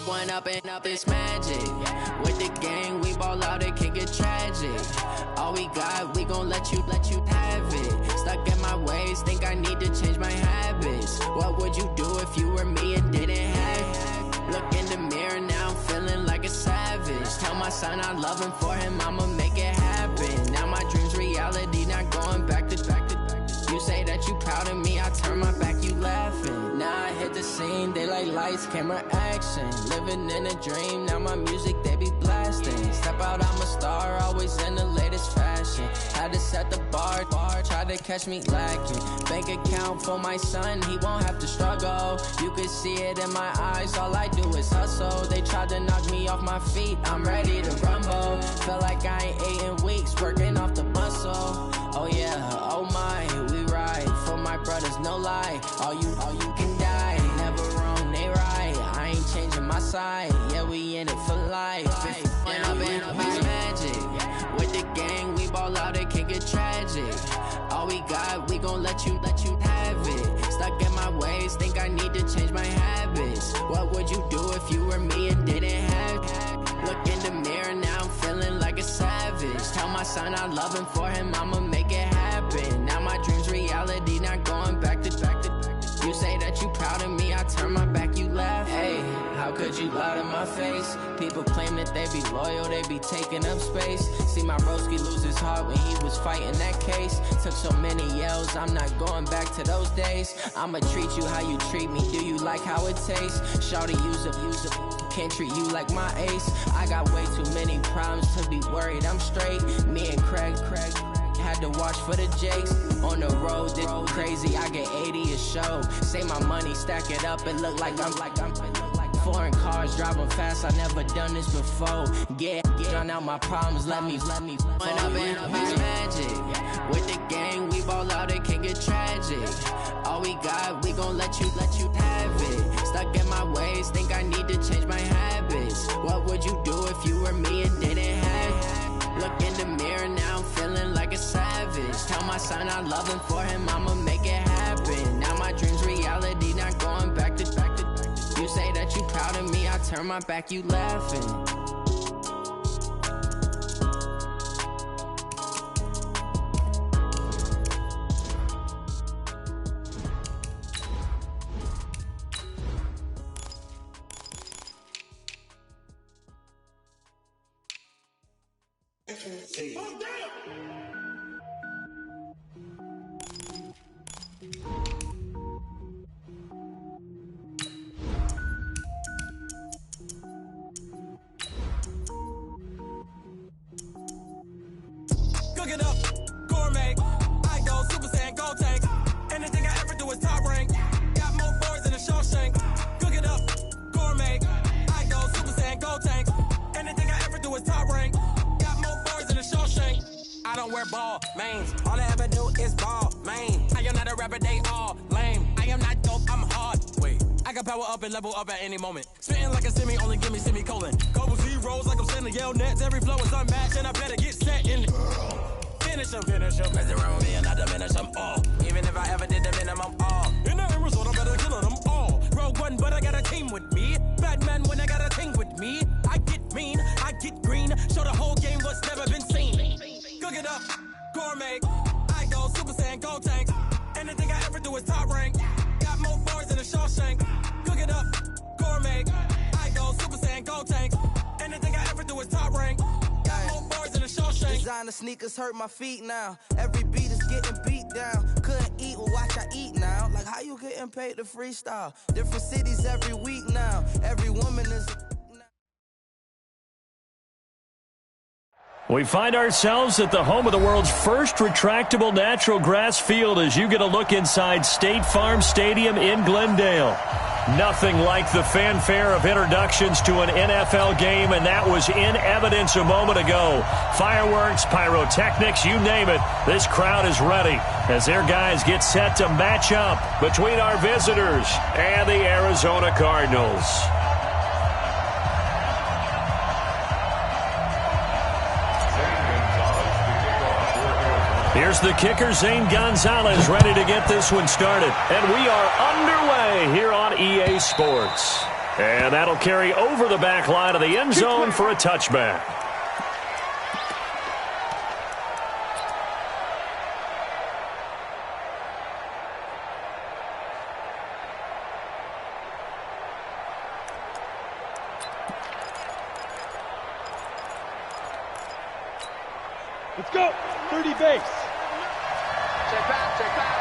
one up and up, it's magic. With the gang, we ball out, it can get tragic. All we got, we gon' let you have it. Stuck in my ways, think I need to change my habits. What would you do if you were me and didn't have it? Look in the mirror, now I'm feeling like a savage. Tell my son I love him, for him I'ma make it happen. Now my dream's reality, not going back to. You say that you proud of me, I turn my back, you laughing. Now I hit the scene, they like lights, camera, action. Living in a dream, now my music, they be blasting. Step out, I'm a star, always in the latest fashion. Had to set the bar, try to catch me lacking. Bank account for my son, he won't have to struggle. You can see it in my eyes, all I do is hustle. They tried to knock me off my feet, I'm ready to rumble. Feel like I ain't ate in weeks, working off the muscle. Oh yeah, oh my, we ride for my brothers, no lie. All you can die, never wrong, they right. I ain't changing my side, yeah, we in it for life. When up and up, it's magic. With the gang, we ball out, it can get tragic. All we got, we gon' let you have it. Stuck in my ways, think I need to change my habits. What would you do if you were me and didn't have it? Look in the mirror, now I'm feeling like a savage. Tell my son I love him, for him I'ma make it happen. Now my dream's reality, not going back to. You say that you proud of me, I turn my back, you laugh. Hey, how could you lie to my face? People claim that they be loyal, they be taking up space. See my broski lose his heart when he was fighting that case. Took so many yells, I'm not going back to those days. I'ma treat you how you treat me, do you like how it tastes? Shawty, use up, can't treat you like my ace. I got way too many problems to be worried, I'm straight. Me and Craig had to watch for the Jakes. On the road, this crazy, I get 80 a show. Say my money, stack it up, it look like I'm foreign cars, driving fast, I never done this before. Get drown out my problems, let me When up and up, it's magic. With the gang, we ball out, it can get tragic. All we got, we gon' let you have it. Stuck in my ways, think I need to change my habits. What would you do if you were me and didn't have it? Look in the mirror, now I'm feeling like a savage. Tell my son I love him, for him I'ma make it happen. Now my dream's reality, not going back to. You say that you proud of me, I turn my back, you laughing. Cook it up, gourmet. I go Super Saiyan, go tank. Anything I ever do is top rank. Got more boys than a Shawshank. Cook it up, gourmet. I go Super Saiyan, go tank. Anything I ever do is top rank. Got more boys than a Shawshank. I don't wear ball mains. All I ever do is ball main. I am not a rapper, they all lame. I am not dope, I'm hard. Wait, I can power up and level up at any moment. Spitting like a semi, only give me semicolon. Couple zeros like I'm sending yell nets. Every flow is unmatched and I better get set in it. Finish them. Mess around with me and I diminish them all. Even if I ever did the minimum all. In the result, I'm better killing them all. Rogue One, but I got a team with me. Batman when I got a team with me. I get mean, I get green. Show the whole game what's never been seen. Cook it up, gourmet. I go Super Saiyan, go tank. Anything I ever do is top rank. Got more boys than a Shawshank. Cook it up, gourmet. I go Super Saiyan, go tank. Anything I ever do is top rank. Designer sneakers hurt my feet now. Every beat is getting beat down. Couldn't eat, well watch I eat now. Like how you getting paid to freestyle? Different cities every week now. Every woman is... We find ourselves at the home of the world's first retractable natural grass field as you get a look inside State Farm Stadium in Glendale. Nothing like the fanfare of introductions to an NFL game, and that was in evidence a moment ago. Fireworks, pyrotechnics, you name it. This crowd is ready as their guys get set to match up between our visitors and the Arizona Cardinals. Here's the kicker, Zane Gonzalez, ready to get this one started. And we are underway here on EA Sports. And that'll carry over the back line of the end zone for a touchback. Let's go. 30 base. Check back, check back.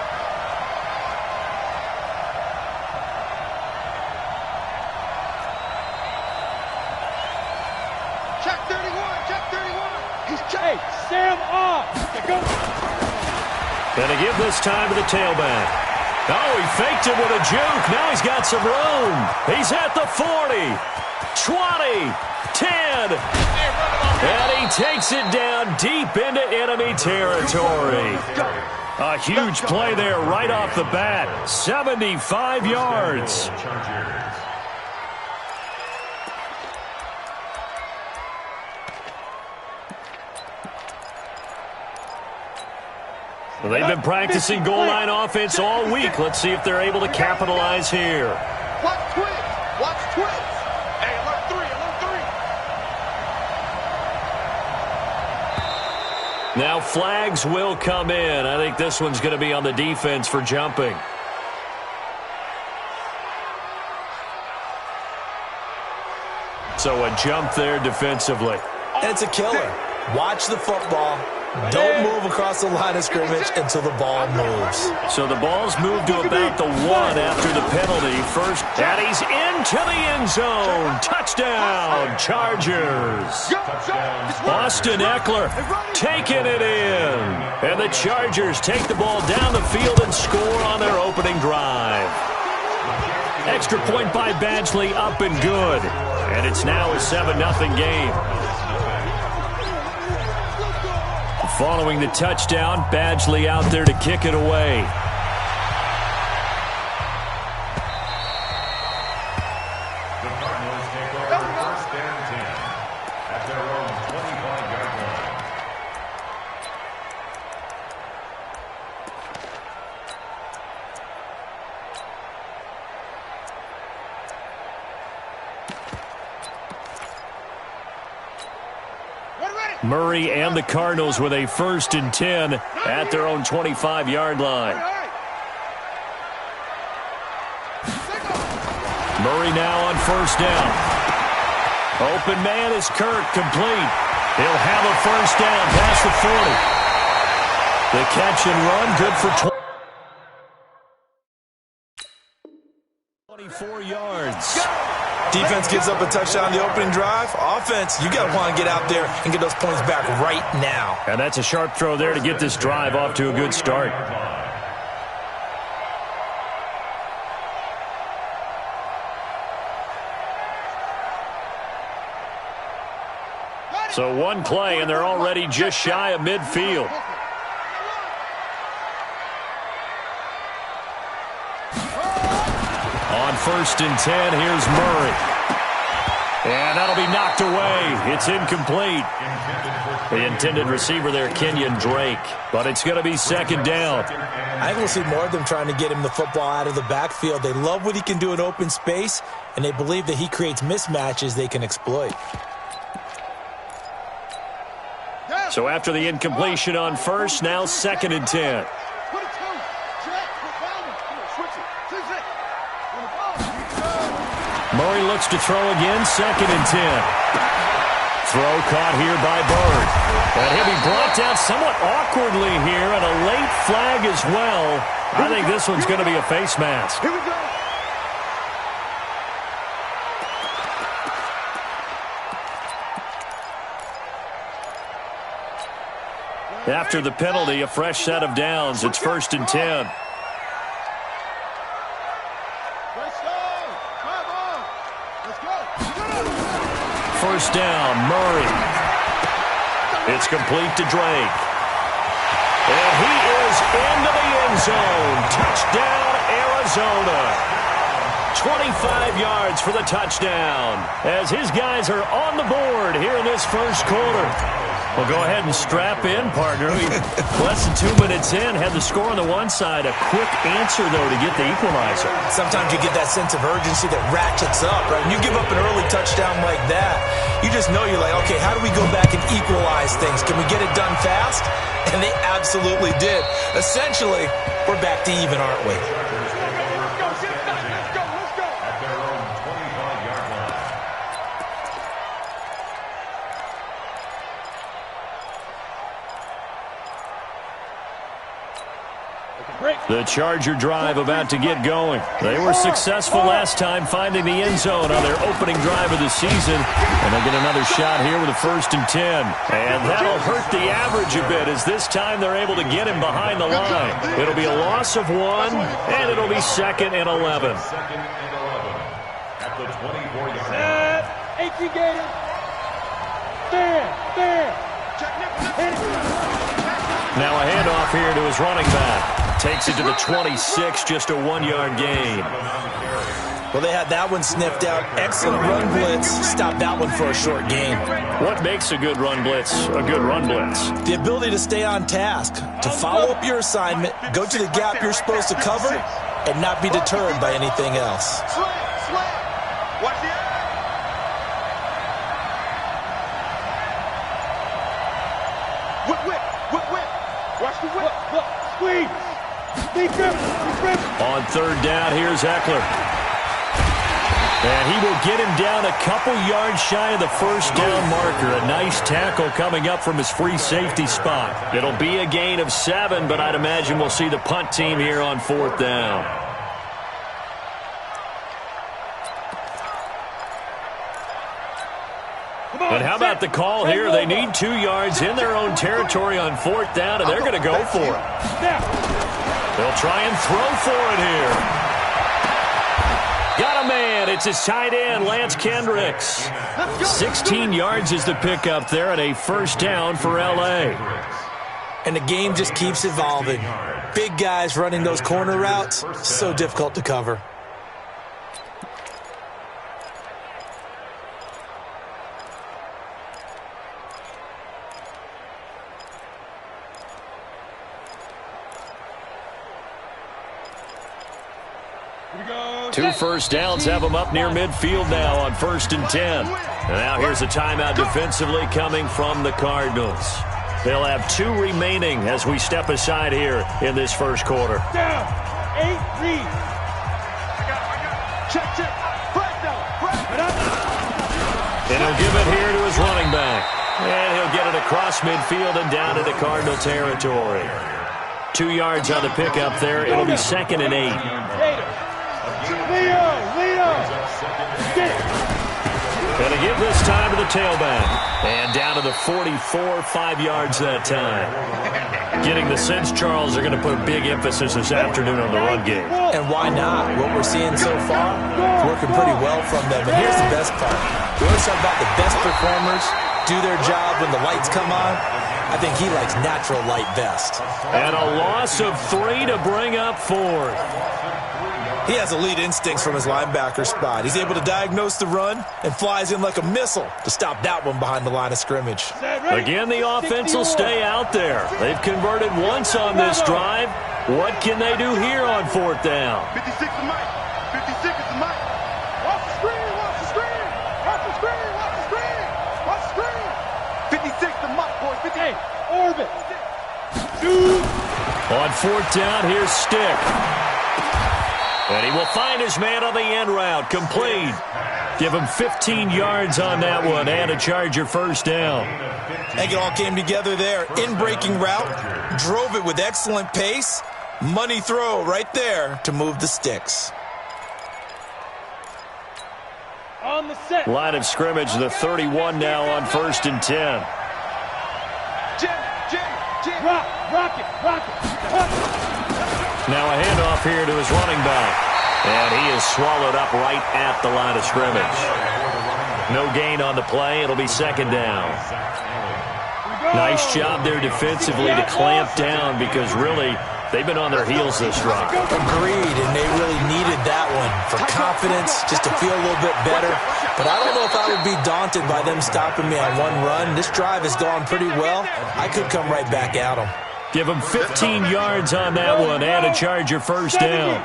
Check 31, check 31. He's check. Hey, Sam off. Go. And to give this time to the tailback. Oh, he faked it with a juke. Now he's got some room. He's at the 40, 20, 10. And he takes it down deep into enemy territory. A huge play there right off the bat. 75 yards. Well, they've been practicing goal line offense all week. Let's see if they're able to capitalize here. Watch twins. Watch twins. Hey, alert 3, alert 3. Now flags will come in. I think this one's going to be on the defense for jumping. So a jump there defensively. And it's a killer. Watch the football. Don't move across the line of scrimmage until the ball moves. So the ball's moved to about the 1 after the penalty. First, and he's into the end zone. Touchdown, Chargers. Austin Eckler taking it in. And the Chargers take the ball down the field and score on their opening drive. Extra point by Badgley, up and good. And it's now a 7-0 game. Following the touchdown, Badgley out there to kick it away. The Cardinals take over 1st and 10 at their own 25-yard Murray and the Cardinals with a 1st and 10 at their own 25-yard line. Murray now on 1st down. Open man is Kirk, complete. He'll have a 1st down past the 40. The catch and run, good for 24 yards. Defense gives up a touchdown the opening drive. Offense, you got to want to get out there and get those points back right now. And that's a sharp throw there to get this drive off to a good start. So one play, and they're already just shy of midfield. On 1st and 10, here's Murray. And that'll be knocked away. It's incomplete. The intended receiver there, Kenyon Drake. But it's going to be 2nd down. I think we'll see more of them trying to get him the football out of the backfield. They love what he can do in open space, and they believe that he creates mismatches they can exploit. So after the incompletion on 1st, now 2nd and 10. Murray looks to throw again, 2nd and 10. Throw caught here by Bird. And he'll be brought down somewhat awkwardly here, and a late flag as well. I think this one's going to be a face mask. Here we go. After the penalty, a fresh set of downs. It's 1st and 10. First down, Murray. It's complete to Drake. And he is into the end zone. Touchdown, Arizona. 25 yards for the touchdown as his guys are on the board here in this 1st quarter. Well, go ahead and strap in, partner. Less than 2 minutes in, had the score on the one side. A quick answer, though, to get the equalizer. Sometimes you get that sense of urgency that ratchets up, right? When you give up an early touchdown like that, you just know you're like, okay, how do we go back and equalize things? Can we get it done fast? And they absolutely did. Essentially, we're back to even, aren't we? The Charger drive about to get going. They were successful last time finding the end zone on their opening drive of the season. And they'll get another shot here with a 1st and 10. And that'll hurt the average a bit as this time they're able to get him behind the line. It'll be a loss of 1, and it'll be 2nd and 11. At the 24-yard line. 18 Gators. Stand. Now a handoff here to his running back. Takes it to the 26, just a 1-yard gain. Well, they had that one sniffed out. Excellent run blitz. Stopped that one for a short gain. What makes a good run blitz a good run blitz? The ability to stay on task, to follow up your assignment, go to the gap you're supposed to cover, and not be deterred by anything else. Watch the whip. Watch the whip. Squeeze. On 3rd down, here's Eckler. And he will get him down a couple yards shy of the 1st down marker. A nice tackle coming up from his free safety spot. It'll be a gain of 7, but I'd imagine we'll see the punt team here on 4th down. And how about the call here? They need 2 yards in their own territory on 4th down, and they're going to go for it. They'll try and throw for it here. Got a man. It's his tight end, Lance Kendricks. 16 yards is the pickup there, and a 1st down for L.A. And the game just keeps evolving. Big guys running those corner routes, so difficult to cover. Two 1st downs have them up near midfield now on 1st and 10. And now here's a timeout defensively coming from the Cardinals. They'll have 2 remaining as we step aside here in this 1st quarter. Down. 8 read. Check. And he'll give it here to his running back. And he'll get it across midfield and down into Cardinal territory. 2 yards on the pickup there. It'll be 2nd and 8. Leo. Gonna give this time to the tailback. And down to the 44, 5 yards that time. Getting the sense, Charles, they're going to put a big emphasis this afternoon on the run game. And why not? What we're seeing so far, working pretty well from them. And here's the best part. We always talk about the best performers do their job when the lights come on. I think he likes natural light best. And a loss of 3 to bring up 4th. He has elite instincts from his linebacker spot. He's able to diagnose the run and flies in like a missile to stop that one behind the line of scrimmage. Again, the offense will stay out there. They've converted once on this drive. What can they do here on 4th down? 56 is Mike. 56 is Mike. Watch the screen. Watch the screen. Watch the screen. Watch the screen. Watch the screen. 56 to Mike, boys. 58. Orbit. Dude. On 4th down, here's Stick. And he will find his man on the end route. Complete. Give him 15 yards on that one and a Charger 1st down. I think it all came together there. In-breaking route. Drove it with excellent pace. Money throw right there to move the sticks. On the set. Line of scrimmage, the 31 now on 1st and 10. Jim. Rock it. Now a handoff here to his running back. And he is swallowed up right at the line of scrimmage. No gain on the play. It'll be 2nd down. Nice job there defensively to clamp down because really they've been on their heels this drive. Agreed, and they really needed that one. for confidence, just to feel a little bit better. But I don't know if I would be daunted by them stopping me on one run. This drive has gone pretty well. I could come right back at them. Give him 15 yards on that one and a Charger first down.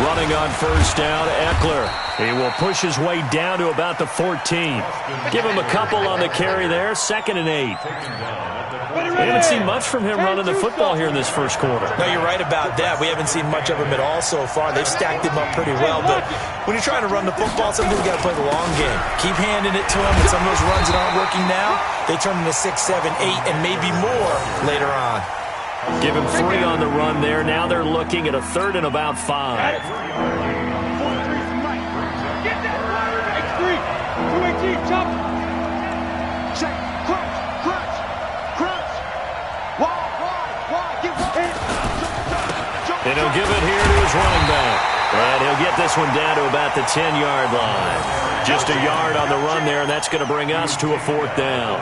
Running on first down, Eckler. He will push his way down to about the 14. Give him a couple on the carry there, 2nd and 8. We haven't seen much from him running the football here in this first quarter. No, you're right about that. We haven't seen much of him at all so far. They've stacked him up pretty well, but when you're trying to run the football, sometimes you got to play the long game. Keep handing it to him, and some of those runs that aren't working now, they turn into 6, 7, 8, and maybe more later on. Give him 3 on the run there. Now they're looking at a 3rd and about 5. And he'll give it here to his running back. And he'll get this one down to about the 10-yard line. Just a yard on the run there, and that's going to bring us to a 4th down.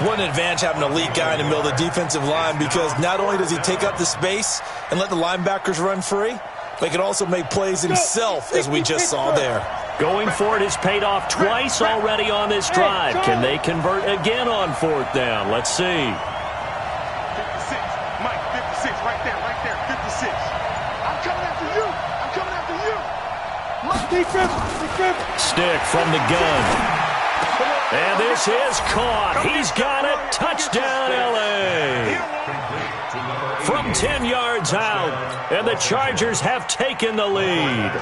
What an advantage having an elite guy in the middle of the defensive line, because not only does he take up the space and let the linebackers run free, but he can also make plays himself, as we just saw there. Going for it has paid off twice already on this drive. Can they convert again on 4th down? Let's see. 56. Mike, 56. Right there. 56. I'm coming after you. Stick from the gun. And this is caught. He's got it. Touchdown, L.A. From 10 yards out, and the Chargers have taken the lead.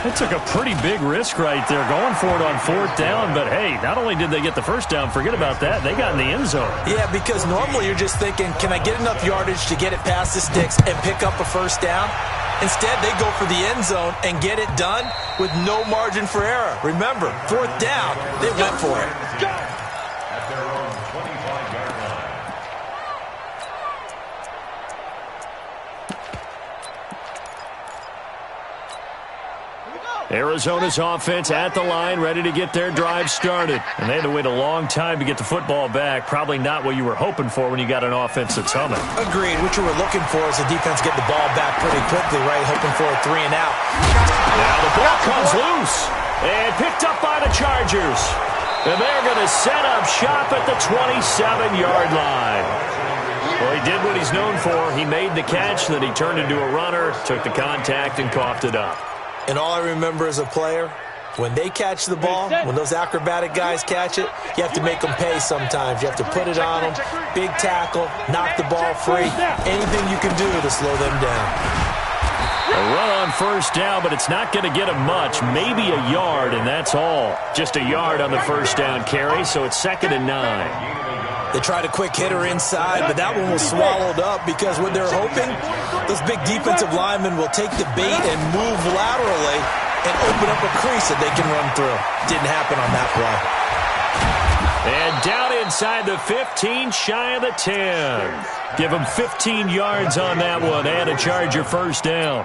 They took a pretty big risk right there, going for it on 4th down. But, hey, not only did they get the first down, forget about that, they got in the end zone. Yeah, because normally you're just thinking, can I get enough yardage to get it past the sticks and pick up a first down? Instead, they go for the end zone and get it done with no margin for error. Remember, 4th down, they went for it. At their own 25-yard line. Arizona's offense at the line, ready to get their drive started. And they had to wait a long time to get the football back. Probably not what you were hoping for when you got an offense that's humming. Agreed. What you were looking for is the defense get the ball back pretty quickly, right? Hoping for a 3 and out. Now the ball comes loose and picked up by the Chargers. And they're going to set up shop at the 27-yard line. Well, he did what he's known for. He made the catch, then he turned into a runner, took the contact, and coughed it up. And all I remember as a player, when they catch the ball, when those acrobatic guys catch it, you have to make them pay sometimes. You have to put it on them, big tackle, knock the ball free, anything you can do to slow them down. A run on first down, but it's not going to get him much, maybe a yard, and that's all. Just a yard on the first down carry, so it's 2nd and 9. They tried a quick hitter inside, but that one was swallowed up because what they're hoping, those big defensive linemen will take the bait and move laterally and open up a crease that they can run through. Didn't happen on that play. And down inside the 15, shy of the 10. Give them 15 yards on that one and a Charger first down.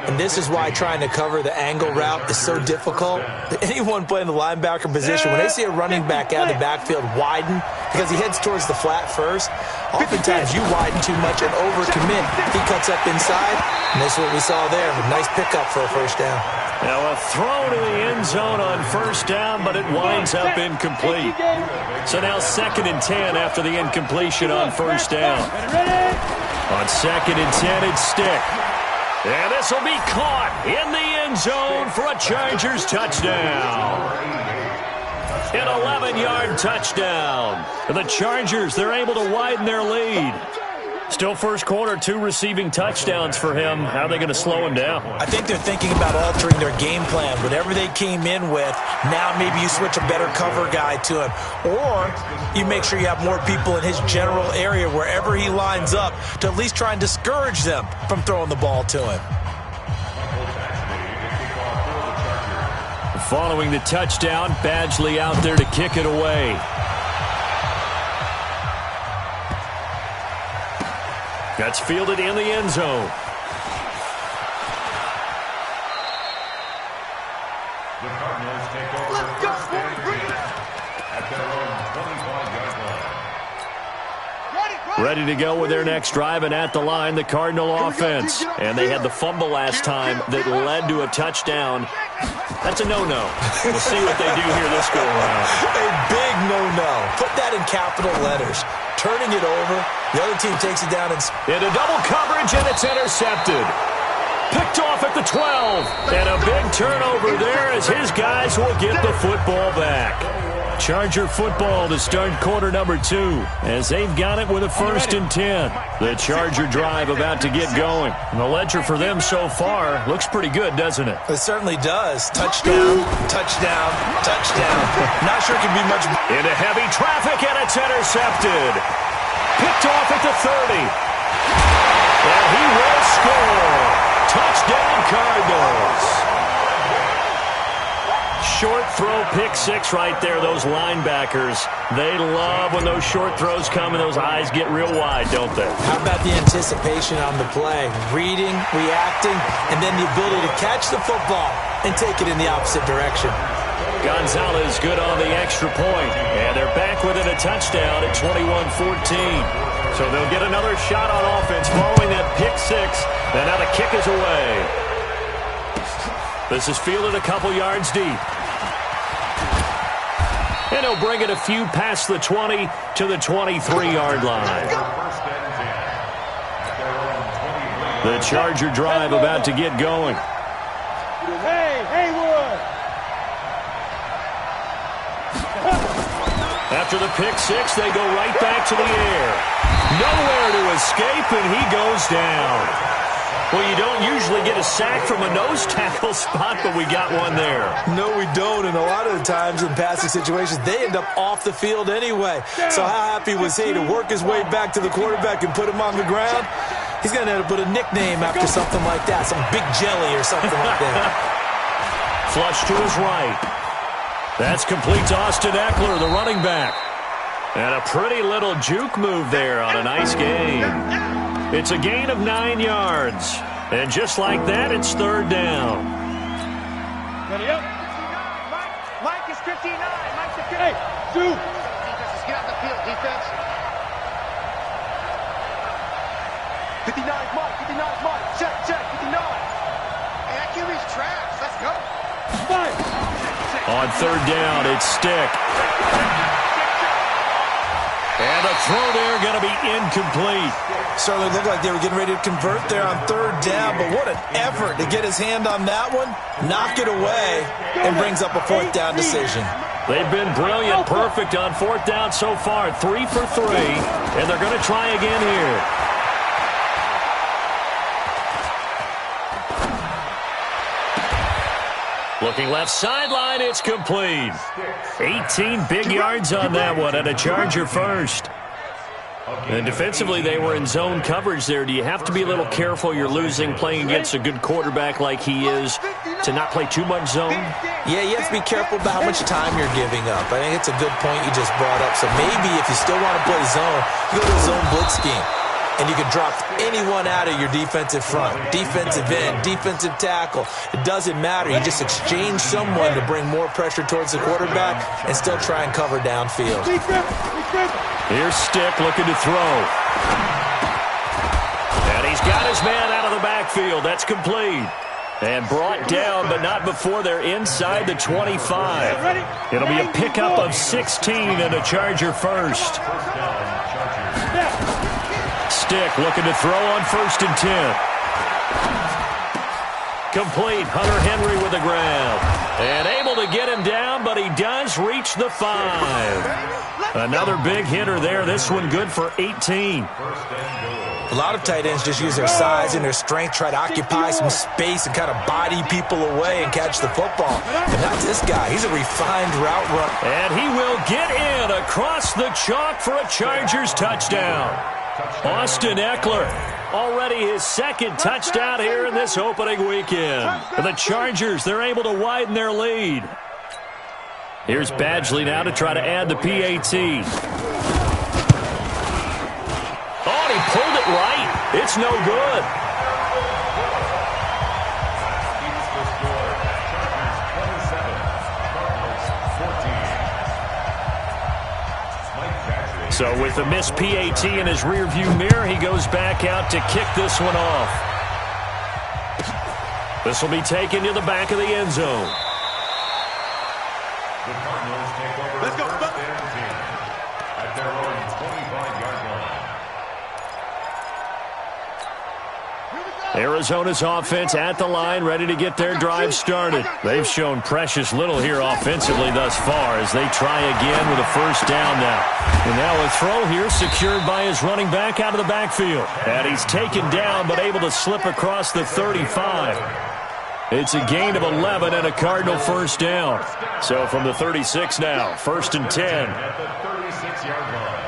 And this is why trying to cover the angle route is so difficult. Anyone playing the linebacker position, when they see a running back out of the backfield widen, because he heads towards the flat first, oftentimes you widen too much and overcommit. He cuts up inside, and this is what we saw there. A nice pickup for a first down. Now a throw to the end zone on first down, but it winds up incomplete. So now 2nd and 10 after the incompletion on first down. On 2nd and 10, it's Stick. And this will be caught in the end zone for a Chargers touchdown. An 11-yard touchdown. The Chargers, they're able to widen their lead. Still first quarter, 2 receiving touchdowns for him. How are they going to slow him down? I think they're thinking about altering their game plan. Whatever they came in with, now maybe you switch a better cover guy to him. Or you make sure you have more people in his general area wherever he lines up to at least try and discourage them from throwing the ball to him. Following the touchdown, Badgley out there to kick it away. That's fielded in the end zone. The Cardinals take over first and 10 at their own 25-yard line. Ready to go with their next drive, and at the line, the Cardinal offense. And they had the fumble last time that led to a touchdown. That's a no-no. We'll see what they do here this go-around. A big no-no. Put that in capital letters. Turning it over, the other team takes it down. Into double coverage, and it's intercepted. Picked off at the 12. And a big turnover there as his guys will get the football back. Charger football to start quarter number 2 as they've got it with a 1st and 10. The Charger drive about to get going. And the ledger for them so far looks pretty good, doesn't it? It certainly does. Touchdown, touchdown, touchdown. Not sure it can be much. Into heavy traffic, and it's intercepted. Picked off at the 30. And he will score. Touchdown, Cardinals. Short throw, pick 6 right there. Those linebackers, they love when those short throws come and those eyes get real wide, don't they? How about the anticipation on the play? Reading, reacting, and then the ability to catch the football and take it in the opposite direction. Gonzalez good on the extra point, and they're back within a touchdown at 21-14. So they'll get another shot on offense following that pick 6, and now the kick is away. This is fielded a couple yards deep. And he'll bring it a few past the 20 to the 23-yard line. The Charger drive about to get going. Hey, Haywood! After the pick 6, they go right back to the air. Nowhere to escape, and he goes down. Well, you don't usually get a sack from a nose tackle spot, but we got one there. No, we don't, and a lot of the times in passing situations, they end up off the field anyway. So how happy was he to work his way back to the quarterback and put him on the ground? He's going to have to put a nickname after something like that, some Big Jelly or something like that. Flush to his right. That's complete to Austin Eckler, the running back. And a pretty little juke move there on a nice game. It's a gain of 9 yards. And just like that, it's 3rd down. Ready up. Mike is 59. Mike is 59. Hey, shoot. Defense, get out the field, defense. 59 Mike, 59 Mike. Check, 59. Hey, that QB's trash. Let's go. 5. On 3rd down, it's Stick. And the throw there going to be incomplete. Certainly looked like they were getting ready to convert there on 3rd down, but what an effort to get his hand on that one, knock it away, and brings up a 4th down decision. They've been brilliant, perfect on 4th down so far, 3 for 3, and they're going to try again here. Looking left sideline, it's complete. 18 big yards on that one, and a Charger first. And defensively, they were in zone coverage there. Do you have to be a little careful? You're losing, playing against a good quarterback like he is, to not play too much zone? Yeah, you have to be careful about how much time you're giving up. I think it's a good point you just brought up. So maybe if you still want to play zone, you go to a zone blitz scheme. And you can drop anyone out of your defensive front, defensive end, defensive tackle. It doesn't matter. You just exchange someone to bring more pressure towards the quarterback and still try and cover downfield. Here's Stick looking to throw. And he's got his man out of the backfield. That's complete. And brought down, but not before they're inside the 25. It'll be a pickup of 16 and a Charger first. Stick looking to throw on 1st and 10. Complete. Hunter Henry with the grab. And able to get him down, but he does reach the 5. Another big hitter there. This one good for 18. A lot of tight ends just use their size and their strength, try to occupy some space and kind of body people away and catch the football. But not this guy. He's a refined route runner. And he will get in across the chalk for a Chargers touchdown. Austin Eckler, already his 2nd touchdown here in this opening weekend. For the Chargers, they're able to widen their lead. Here's Badgley now to try to add the PAT. Oh, and he pulled it right. It's no good. So with the missed PAT in his rearview mirror, he goes back out to kick this one off. This will be taken to the back of the end zone. The Cardinals take over Let's go. first and 10 at their own 25-yard line. Arizona's offense at the line, ready to get their drive started. They've shown precious little here offensively thus far as they try again with a first down now. And now a throw here secured by his running back out of the backfield. And he's taken down but able to slip across the 35. It's a gain of 11 and a Cardinal first down. So from the 36 now, first and 10. At the 36-yard line.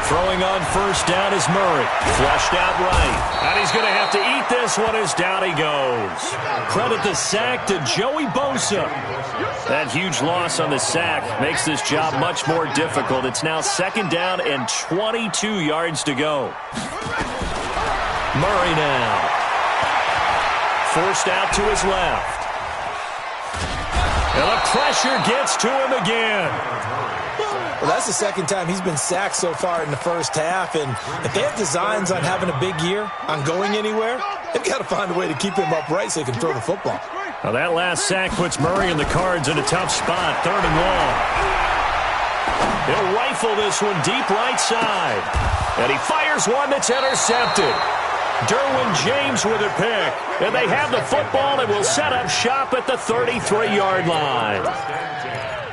Throwing on first down is Murray. Flushed out right. And he's going to have to eat this one as down he goes. Credit the sack to Joey Bosa. That huge loss on the sack makes this job much more difficult. It's now second down and 22 yards to go. Murray now. Forced out to his left. And the pressure gets to him again. Well, that's the second time he's been sacked so far in the first half, and if they have designs on having a big year, on going anywhere, they've got to find a way to keep him upright so he can throw the football. Now that last sack puts Murray and the Cards in a tough spot, third and long. He'll rifle this one deep right side, and he fires one that's intercepted. Derwin James with a pick, and they have the football and will set up shop at the 33-yard line.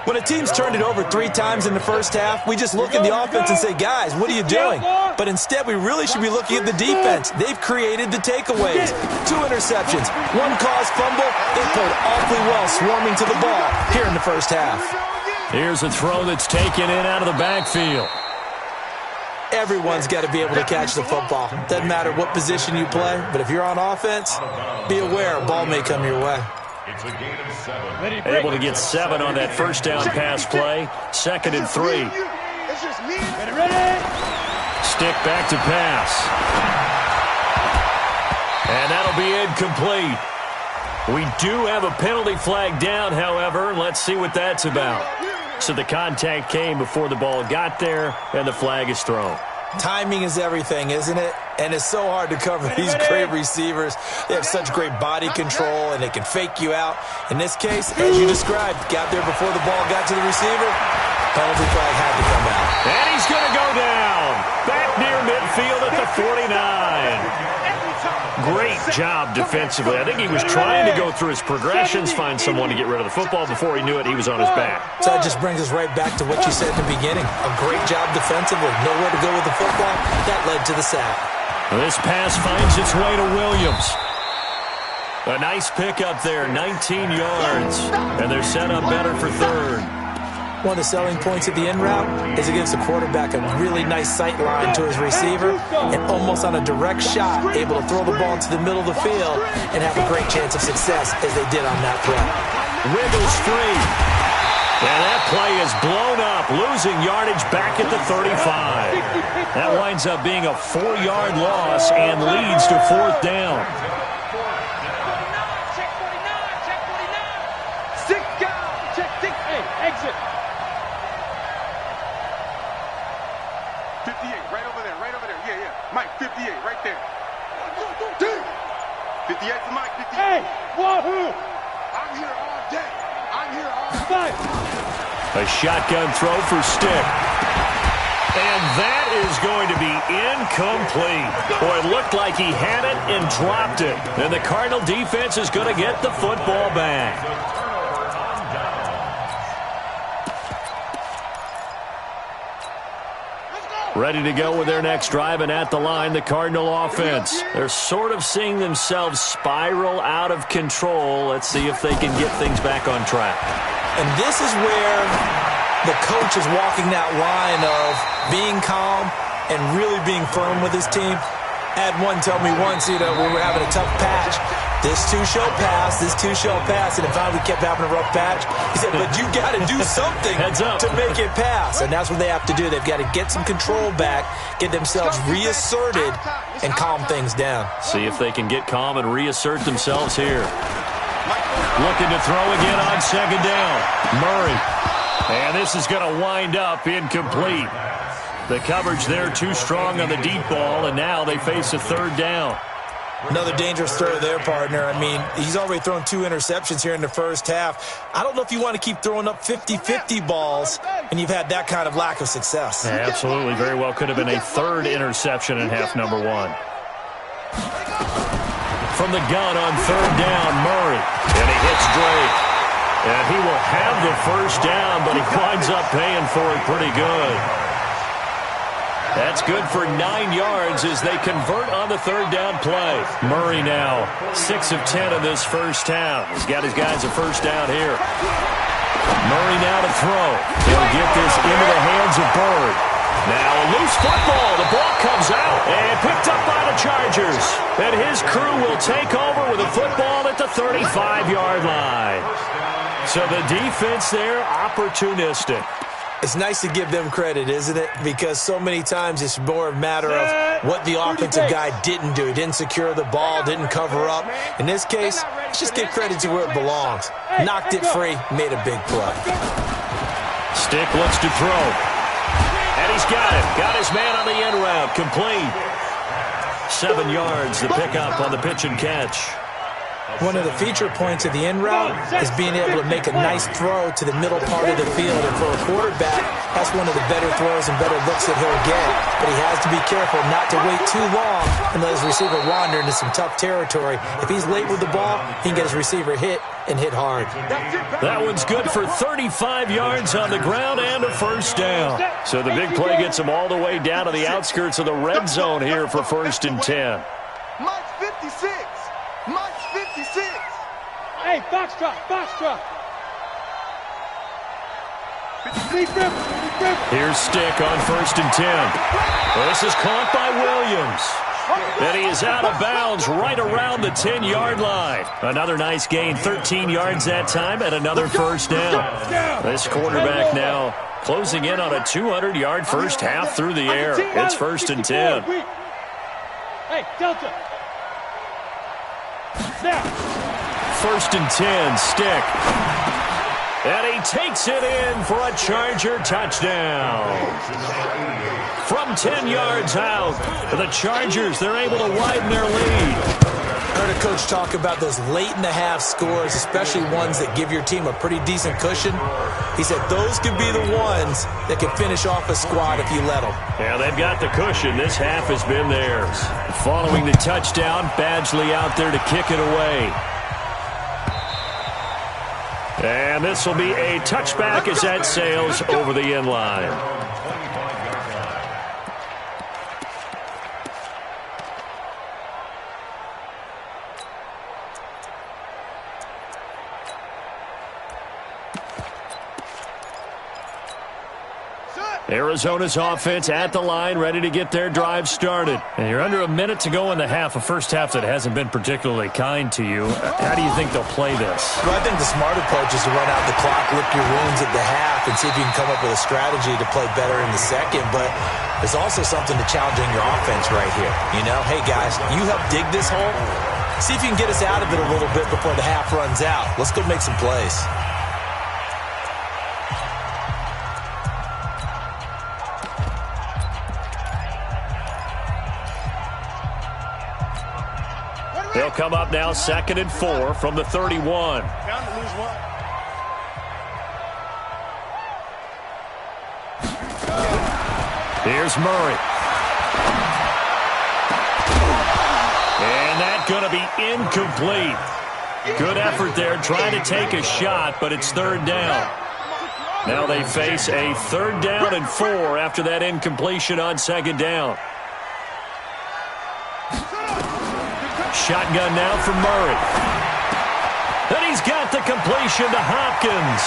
When a team's turned it over 3 times in the first half, we just look at the offense and say, guys, what are you doing? But instead, we really should be looking at the defense. They've created the takeaways. 2 interceptions, 1 caused fumble. They played awfully well swarming to the ball here in the first half. Here's a throw that's taken in out of the backfield. Everyone's got to be able to catch the football. Doesn't matter what position you play, but if you're on offense, be aware a ball may come your way. It's a gain of 7. Able to get 7 on that first down pass play. Second and 3. It's just me. Stick back to pass. And that'll be incomplete. We do have a penalty flag down, however. Let's see what that's about. So the contact came before the ball got there, and the flag is thrown. Timing is everything, isn't it? And it's so hard to cover these great receivers. They have such great body control, and they can fake you out. In this case, as you described, got there before the ball got to the receiver. Penalty flag had to come out. And he's going to go down. Back near midfield at the 49. Great job defensively. I think he was trying to go through his progressions, find someone to get rid of the football. Before he knew it, he was on his back. So that just brings us right back to what you said at the beginning. A great job defensively. Nowhere to go with the football. That led to the sack. This pass finds its way to Williams. A nice pickup there, 19 yards. And they're set up better for third. One of the selling points of the in route is it gives the quarterback a really nice sight line to his receiver and almost on a direct shot able to throw the ball to the middle of the field and have a great chance of success as they did on that play. Wiggles free. And that play is blown up, losing yardage back at the 35. That winds up being a 4-yard loss and leads to fourth down. Exit. 58, right over there, right over there. Yeah, yeah. Mike, 58, right there. 58 for Mike, 58. Hey, wahoo! I'm here all day. I'm here all day. A shotgun throw for Stick. And that is going to be incomplete. Boy, it looked like he had it and dropped it. And the Cardinal defense is going to get the football back. Ready to go with their next drive, and at the line, the Cardinal offense. They're sort of seeing themselves spiral out of control. Let's see if they can get things back on track. And this is where the coach is walking that line of being calm and really being firm with his team. I had one tell me once, when we were having a tough patch, this too shall pass, this too shall pass. And if we kept having a rough patch, he said, but you got to do something to make it pass. And that's what they have to do. They've got to get some control back, get themselves reasserted, and calm things down. See if they can get calm and reassert themselves here. Looking to throw again on second down. Murray And this is going to wind up incomplete. The coverage there too strong on the deep ball, and now they face a third down. Another dangerous throw there, partner. I mean, he's already thrown 2 interceptions here in the first half. I don't know if you want to keep throwing up 50-50 balls, and you've had that kind of lack of success. Yeah, absolutely. Very well could have been a third interception in half number 1. From the gun on third down, Murray. And he hits Drake. And he will have the first down, but he winds up paying for it pretty good. That's good for 9 yards as they convert on the third down play. Murray now 6 of 10 in this first half. He's got his guys a first down here. Murray now to throw. He'll get this into the hands of Bird. Now a loose football. The ball comes out and picked up by the Chargers. And his crew will take over with a football at the 35-yard line. So the defense there, opportunistic. It's nice to give them credit, isn't it? Because so many times it's more a matter of what the offensive guy didn't do. He didn't secure the ball, didn't cover up. In this case, let's just give credit to where it belongs. Knocked it free, made a big play. Stick looks to throw. And he's got it. Got his man on the end route. Complete. 7 yards, the pickup on the pitch and catch. One of the feature points of the end route is being able to make a nice throw to the middle part of the field. And for a quarterback, that's one of the better throws and better looks that he'll get. But he has to be careful not to wait too long and let his receiver wander into some tough territory. If he's late with the ball, he can get his receiver hit and hit hard. That one's good for 35 yards on the ground and a first down. So the big play gets him all the way down to the outskirts of the red zone here for 1st and 10. Mike's 56. Mike's 56. Hey, box truck. Here's Stick on 1st and 10. This is caught by Williams. And he is out of bounds right around the 10-yard line. Another nice gain, 13 yards that time, and another first down. This quarterback now closing in on a 200-yard first half through the air. It's 1st and 10. Hey, Delta. Now. 1st and 10, Stick. And he takes it in for a Charger touchdown. From 10 yards out, the Chargers, they're able to widen their lead. I heard a coach talk about those late-in-the-half scores, especially ones that give your team a pretty decent cushion. He said those could be the ones that can finish off a squad if you let them. Yeah, they've got the cushion. This half has been theirs. Following the touchdown, Badgley out there to kick it away. And this will be a touchback as that sails over the end line. Arizona's offense at the line, ready to get their drive started. And you're under a minute to go in the half, a first half that hasn't been particularly kind to you. How do you think they'll play this? Well, I think the smart approach is to run out the clock, lick your wounds at the half, and see if you can come up with a strategy to play better in the second. But there's also something to challenging your offense right here. You know, hey, guys, you help dig this hole. See if you can get us out of it a little bit before the half runs out. Let's go make some plays. They'll come up now 2nd and 4 from the 31. Down to lose one. Here's Murray. And that's going to be incomplete. Good effort there trying to take a shot, but it's 3rd down. Now they face a 3rd down and 4 after that incompletion on 2nd down. Shotgun now for Murray. And he's got the completion to Hopkins.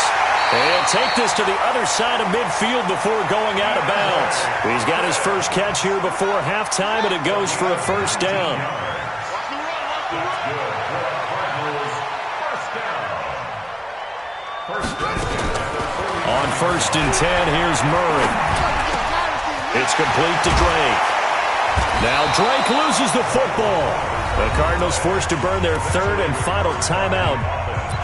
And take this to the other side of midfield before going out of bounds. He's got his first catch here before halftime, and it goes for a first down. On 1st and 10, here's Murray. It's complete to Drake. Now Drake loses the football. The Cardinals forced to burn their third and final timeout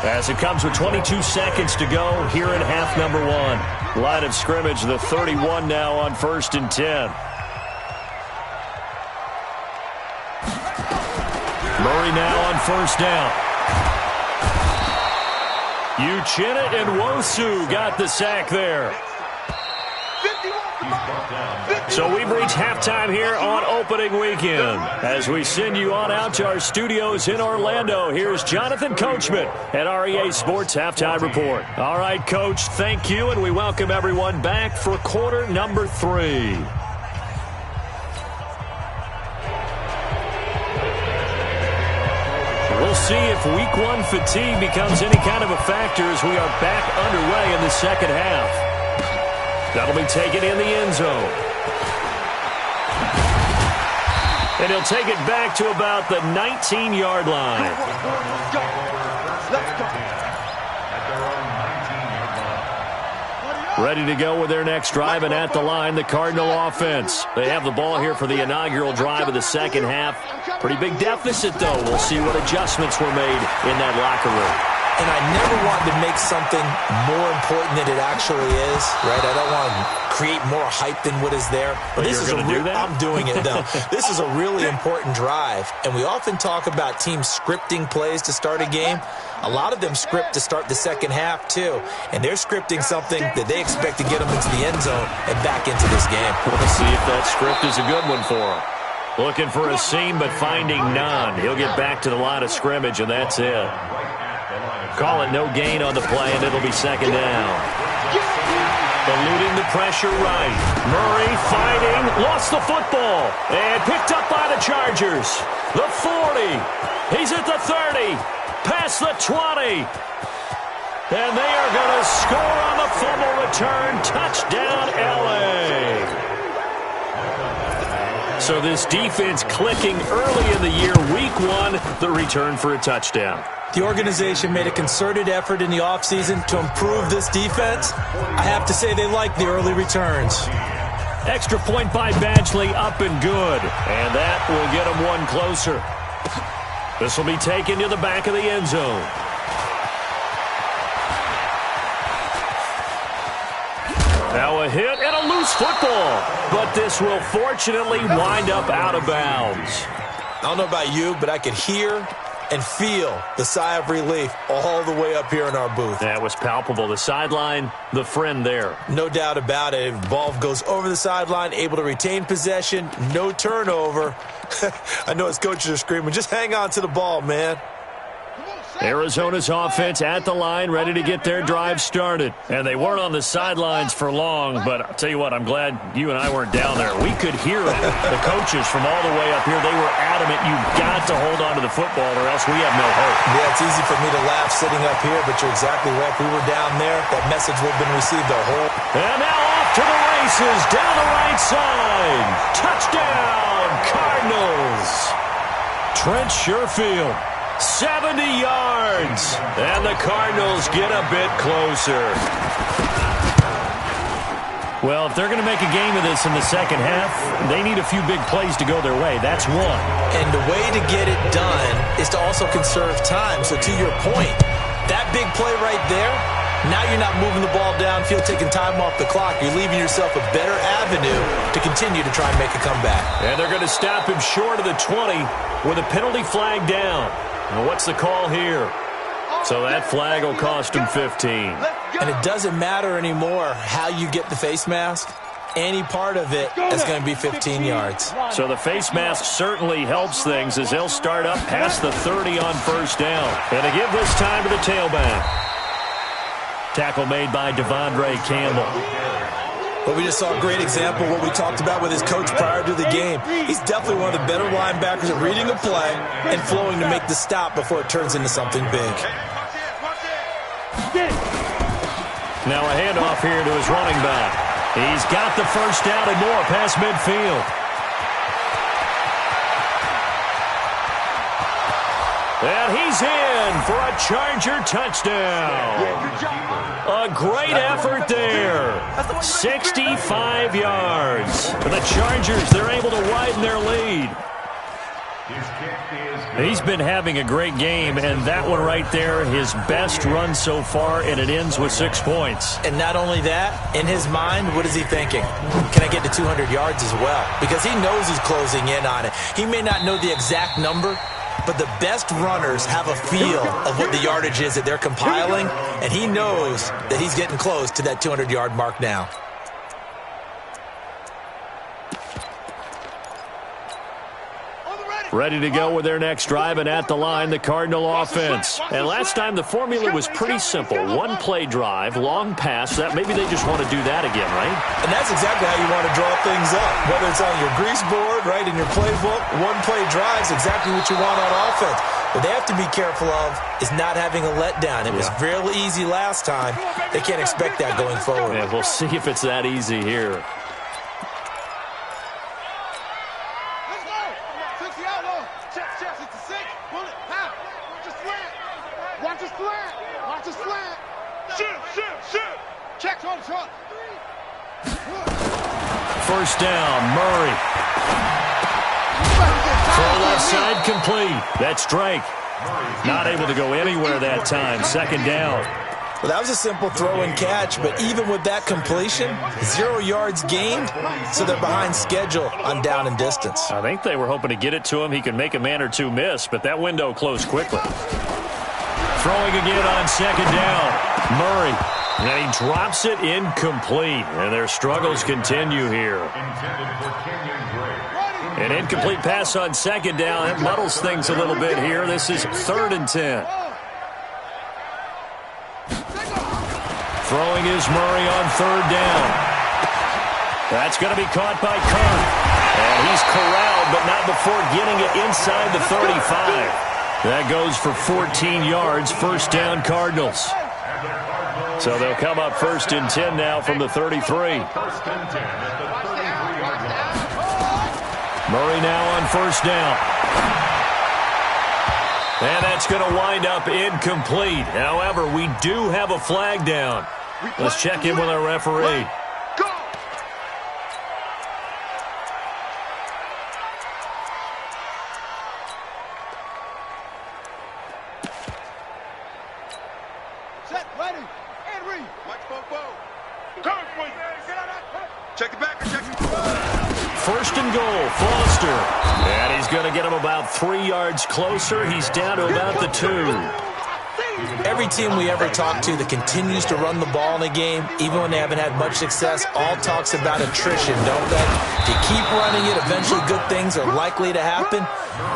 as it comes with 22 seconds to go here in half number 1. Line of scrimmage, the 31 now on 1st and 10. Murray now on 1st down. Uchenna and Nwosu got the sack there. So we've reached halftime here on opening weekend. As we send you on out to our studios in Orlando, here's Jonathan Coachman at REA Sports Halftime Report. All right, Coach, thank you, and we welcome everyone back for quarter number 3. We'll see if week 1 fatigue becomes any kind of a factor as we are back underway in the second half. That'll be taken in the end zone. And he'll take it back to about the 19-yard line. Ready to go with their next drive, and at the line, the Cardinal offense. They have the ball here for the inaugural drive of the second half. Pretty big deficit, though. We'll see what adjustments were made in that locker room. And I never wanted to make something more important than it actually is, right? I don't want to create more hype than what is there. But this is I'm doing it, though. This is a really important drive. And we often talk about teams scripting plays to start a game. A lot of them script to start the second half, too. And they're scripting something that they expect to get them into the end zone and back into this game. We'll see if that script is a good one for them. Looking for a seam, but finding none. He'll get back to the line of scrimmage, and that's it. Call it no gain on the play, and it'll be second down. Eluding the pressure right. Murray fighting, lost the football, and picked up by the Chargers. The 40. He's at the 30. Past the 20. And they are going to score on the fumble return. Touchdown, L.A. So this defense clicking early in the year. Week 1, the return for a touchdown. The organization made a concerted effort in the offseason to improve this defense. I have to say they like the early returns. Extra point by Badgley, up and good. And that will get them one closer. This will be taken to the back of the end zone. Now a hit and a loose football. But this will fortunately wind up out of bounds. I don't know about you, but I could hear and feel the sigh of relief all the way up here in our booth. That was palpable. The sideline, the friend there. No doubt about it. Ball goes over the sideline, able to retain possession, no turnover. I know his coaches are screaming, just hang on to the ball, man. Arizona's offense at the line, ready to get their drive started. And they weren't on the sidelines for long, but I'll tell you what, I'm glad you and I weren't down there. We could hear it. The coaches from all the way up here, they were adamant, you've got to hold on to the football or else we have no hope. Yeah, it's easy for me to laugh sitting up here, but you're exactly right. If we were down there, that message would have been received the whole. And now off to the races, down the right side. Touchdown, Cardinals. Trent Sherfield. 70 yards, and the Cardinals get a bit closer. Well, if they're going to make a game of this in the second half, they need a few big plays to go their way. That's one. And the way to get it done is to also conserve time. So to your point, that big play right there, now you're not moving the ball downfield, taking time off the clock. You're leaving yourself a better avenue to continue to try and make a comeback. And they're going to stop him short of the 20 with a penalty flag down. And what's the call here? So that flag will cost him 15. And it doesn't matter anymore how you get the face mask. Any part of it is going to be 15 yards. So the face mask certainly helps things as they'll start up past the 30 on first down. And they give this time to the tailback. Tackle made by Devondre Campbell. But we just saw a great example of what we talked about with his coach prior to the game. He's definitely one of the better linebackers at reading a play and flowing to make the stop before it turns into something big. Now a handoff here to his running back. He's got the first down and more past midfield. And he's in for a Charger touchdown. A great effort there. 65 yards. For the Chargers, they're able to widen their lead. He's been having a great game, and that one right there, his best run so far, and it ends with 6 points. And not only that, in his mind, what is he thinking? Can I get to 200 yards as well? Because he knows he's closing in on it. He may not know the exact number, but the best runners have a feel of what the yardage is that they're compiling, and he knows that he's getting close to that 200-yard mark now. Ready to go with their next drive, and at the line, the Cardinal offense. And last time, the formula was pretty simple. One-play drive, long pass. That maybe they just want to do that again, right? And that's exactly how you want to draw things up. Whether it's on your grease board, right, in your playbook, one-play drive is exactly what you want on offense. What they have to be careful of is not having a letdown. It was real easy last time. They can't expect that going forward. Yeah, we'll see if it's that easy here. First down, Murray. Full left side complete. That's Drake. Not able to go anywhere that time. Second down. Well, that was a simple throw and catch, but even with that completion, 0 yards gained, so they're behind schedule on down and distance. I think they were hoping to get it to him. He could make a man or two miss, but that window closed quickly. Throwing again on second down, Murray. And he drops it incomplete, and their struggles continue here. An incomplete pass on second down. That muddles things a little bit here. This is 3rd and 10. Throwing is Murray on 3rd down. That's going to be caught by Kirk. And he's corralled, but not before getting it inside the 35. That goes for 14 yards. First down, Cardinals. So they'll come up 1st and 10 now from the 33. Murray now on 1st down. And that's going to wind up incomplete. However, we do have a flag down. Let's check in with our referee. First and goal, Foster. And he's going to get him about 3 yards closer. He's down to about the 2. Every team we ever talk to that continues to run the ball in a game, even when they haven't had much success, all talks about attrition, don't they? If you keep running it, eventually good things are likely to happen.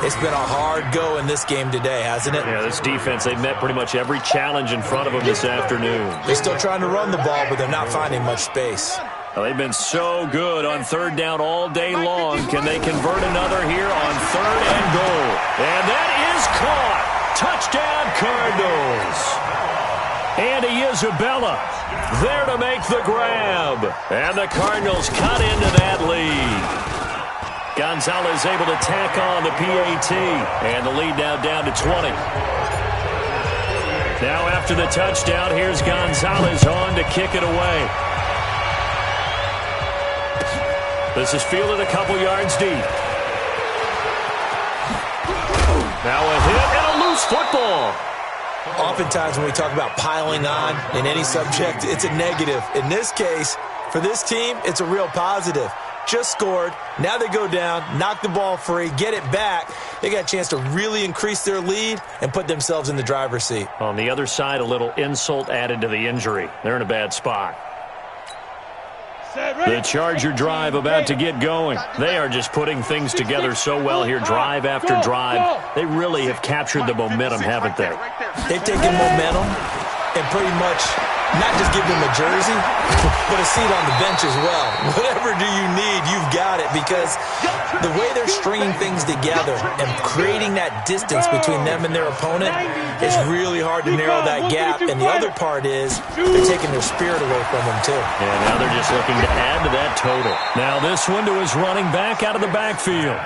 It's been a hard go in this game today, hasn't it? Yeah, this defense, they've met pretty much every challenge in front of them this afternoon. They're still trying to run the ball, but they're not finding much space. Well, they've been so good on 3rd down all day long. Can they convert another here on 3rd and goal? And that is caught. Touchdown, Cardinals. Andy Isabella there to make the grab. And the Cardinals cut into that lead. Gonzalez able to tack on the PAT. And the lead now down to 20. Now after the touchdown, here's Gonzalez on to kick it away. This is fielded a couple yards deep. Now a hit and a loose football. Oftentimes when we talk about piling on in any subject, it's a negative. In this case, for this team, it's a real positive. Just scored. Now they go down, knock the ball free, get it back. They got a chance to really increase their lead and put themselves in the driver's seat. On the other side, a little insult added to the injury. They're in a bad spot. The Charger drive about to get going. They are just putting things together so well here, drive after drive. They really have captured the momentum, haven't they? They've taken momentum and pretty much not just give them a jersey, but a seat on the bench as well. Whatever do you need, you've got it, because the way they're stringing things together and creating that distance between them and their opponent is really hard to narrow that gap. And the other part is they're taking their spirit away from them, too. And now they're just looking to add to that total. Now this one to his running back out of the backfield.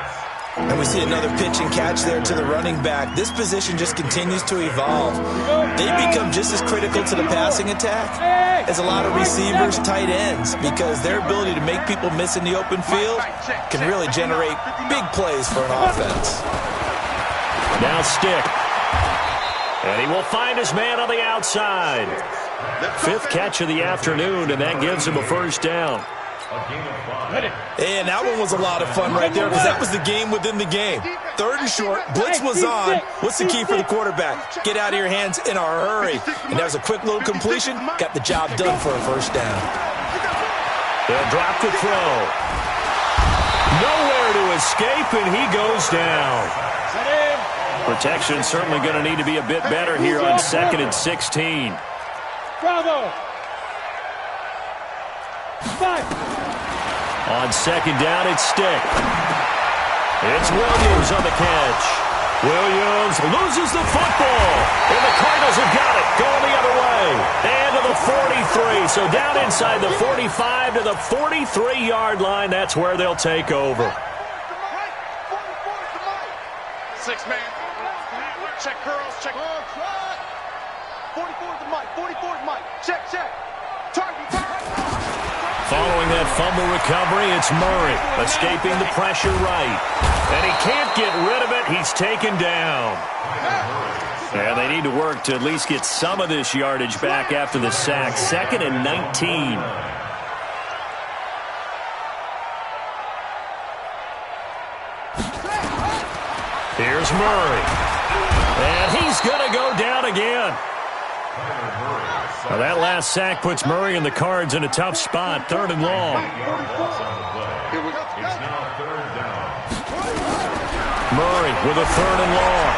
And we see another pitch and catch there to the running back. This position just continues to evolve. They become just as critical to the passing attack as a lot of receivers, tight ends, because their ability to make people miss in the open field can really generate big plays for an offense. Now Stick. And he will find his man on the outside. 5th catch of the afternoon, and that gives him a first down. And that one was a lot of fun right there because that was the game within the game. 3rd and short, blitz was on. What's the key for the quarterback? Get out of your hands in a hurry. And that was a quick little completion. Got the job done for a first down. They'll drop the throw. Nowhere to escape, and he goes down. Protection certainly going to need to be a bit better here on 2nd and 16. Bravo. 5. On 2nd down, it's Stick. It's Williams on the catch. Williams loses the football. And the Cardinals have got it. Going the other way. And to the 43. So down inside the 45 to the 43-yard line. That's where they'll take over. 6-man. Check curls. Check. 44 to Mike. 44 to Mike. Check. Target. Following that fumble recovery, it's Murray escaping the pressure right. And he can't get rid of it. He's taken down. And they need to work to at least get some of this yardage back after the sack. 2nd and 19. Here's Murray. And he's going to go down again. Now that last sack puts Murray and the Cards in a tough spot. 3rd and long. Murray with a 3rd and long.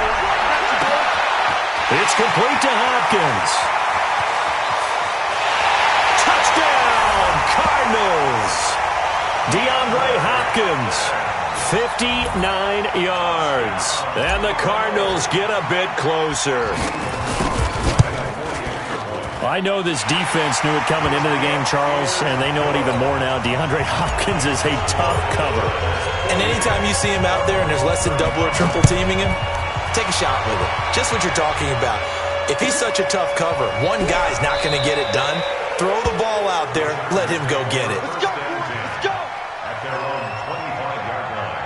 It's complete to Hopkins. Touchdown, Cardinals. DeAndre Hopkins, 59 yards. And the Cardinals get a bit closer. I know this defense knew it coming into the game, Charles, and they know it even more now. DeAndre Hopkins is a tough cover. And anytime you see him out there and there's less than double or triple teaming him, take a shot with it. Just what you're talking about. If he's such a tough cover, one guy's not going to get it done. Throw the ball out there. Let him go get it. Let's go. Let's go. At their own 25-yard line.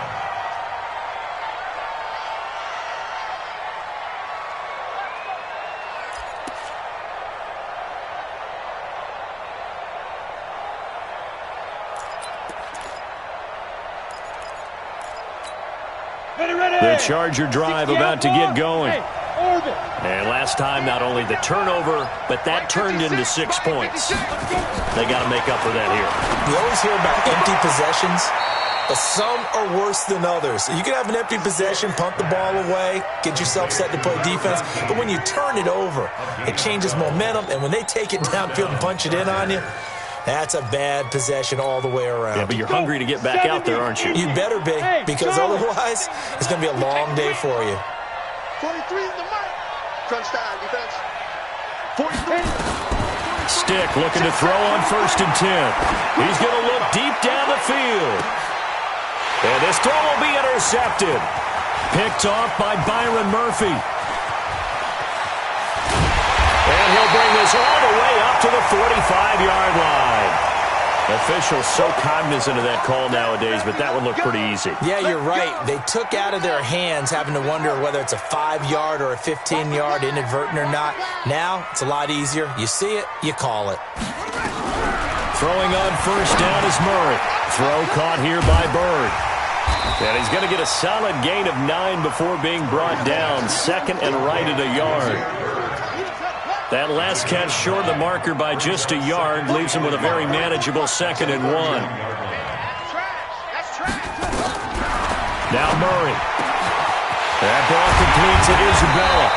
The Charger drive about to get going. And last time, not only the turnover, but that turned into 6 points. They got to make up for that here. We always hear about empty possessions, but some are worse than others. You can have an empty possession, punt the ball away, get yourself set to play defense, but when you turn it over, it changes momentum, and when they take it downfield and punch it in on you, that's a bad possession all the way around. Yeah, but you're hungry to get back out there, aren't you? You better be, because otherwise, it's going to be a long day for you. 43 is the mark. Crunch time, defense. 43. Stick looking to throw on 1st and 10. He's going to look deep down the field. And this throw will be intercepted. Picked off by Byron Murphy. And he'll bring this all the way up to the 45-yard line. Officials so cognizant of that call nowadays, but that would look pretty easy. Yeah, you're right. They took out of their hands having to wonder whether it's a 5-yard or a 15-yard, inadvertent or not. Now, it's a lot easier. You see it, you call it. Throwing on 1st down is Murray. Throw caught here by Bird. And he's going to get a solid gain of 9 before being brought down. 2nd and right at a yard. That last catch short of the marker by just a yard leaves him with a very manageable 2nd and 1. Now Murray. That ball complete to Isabella.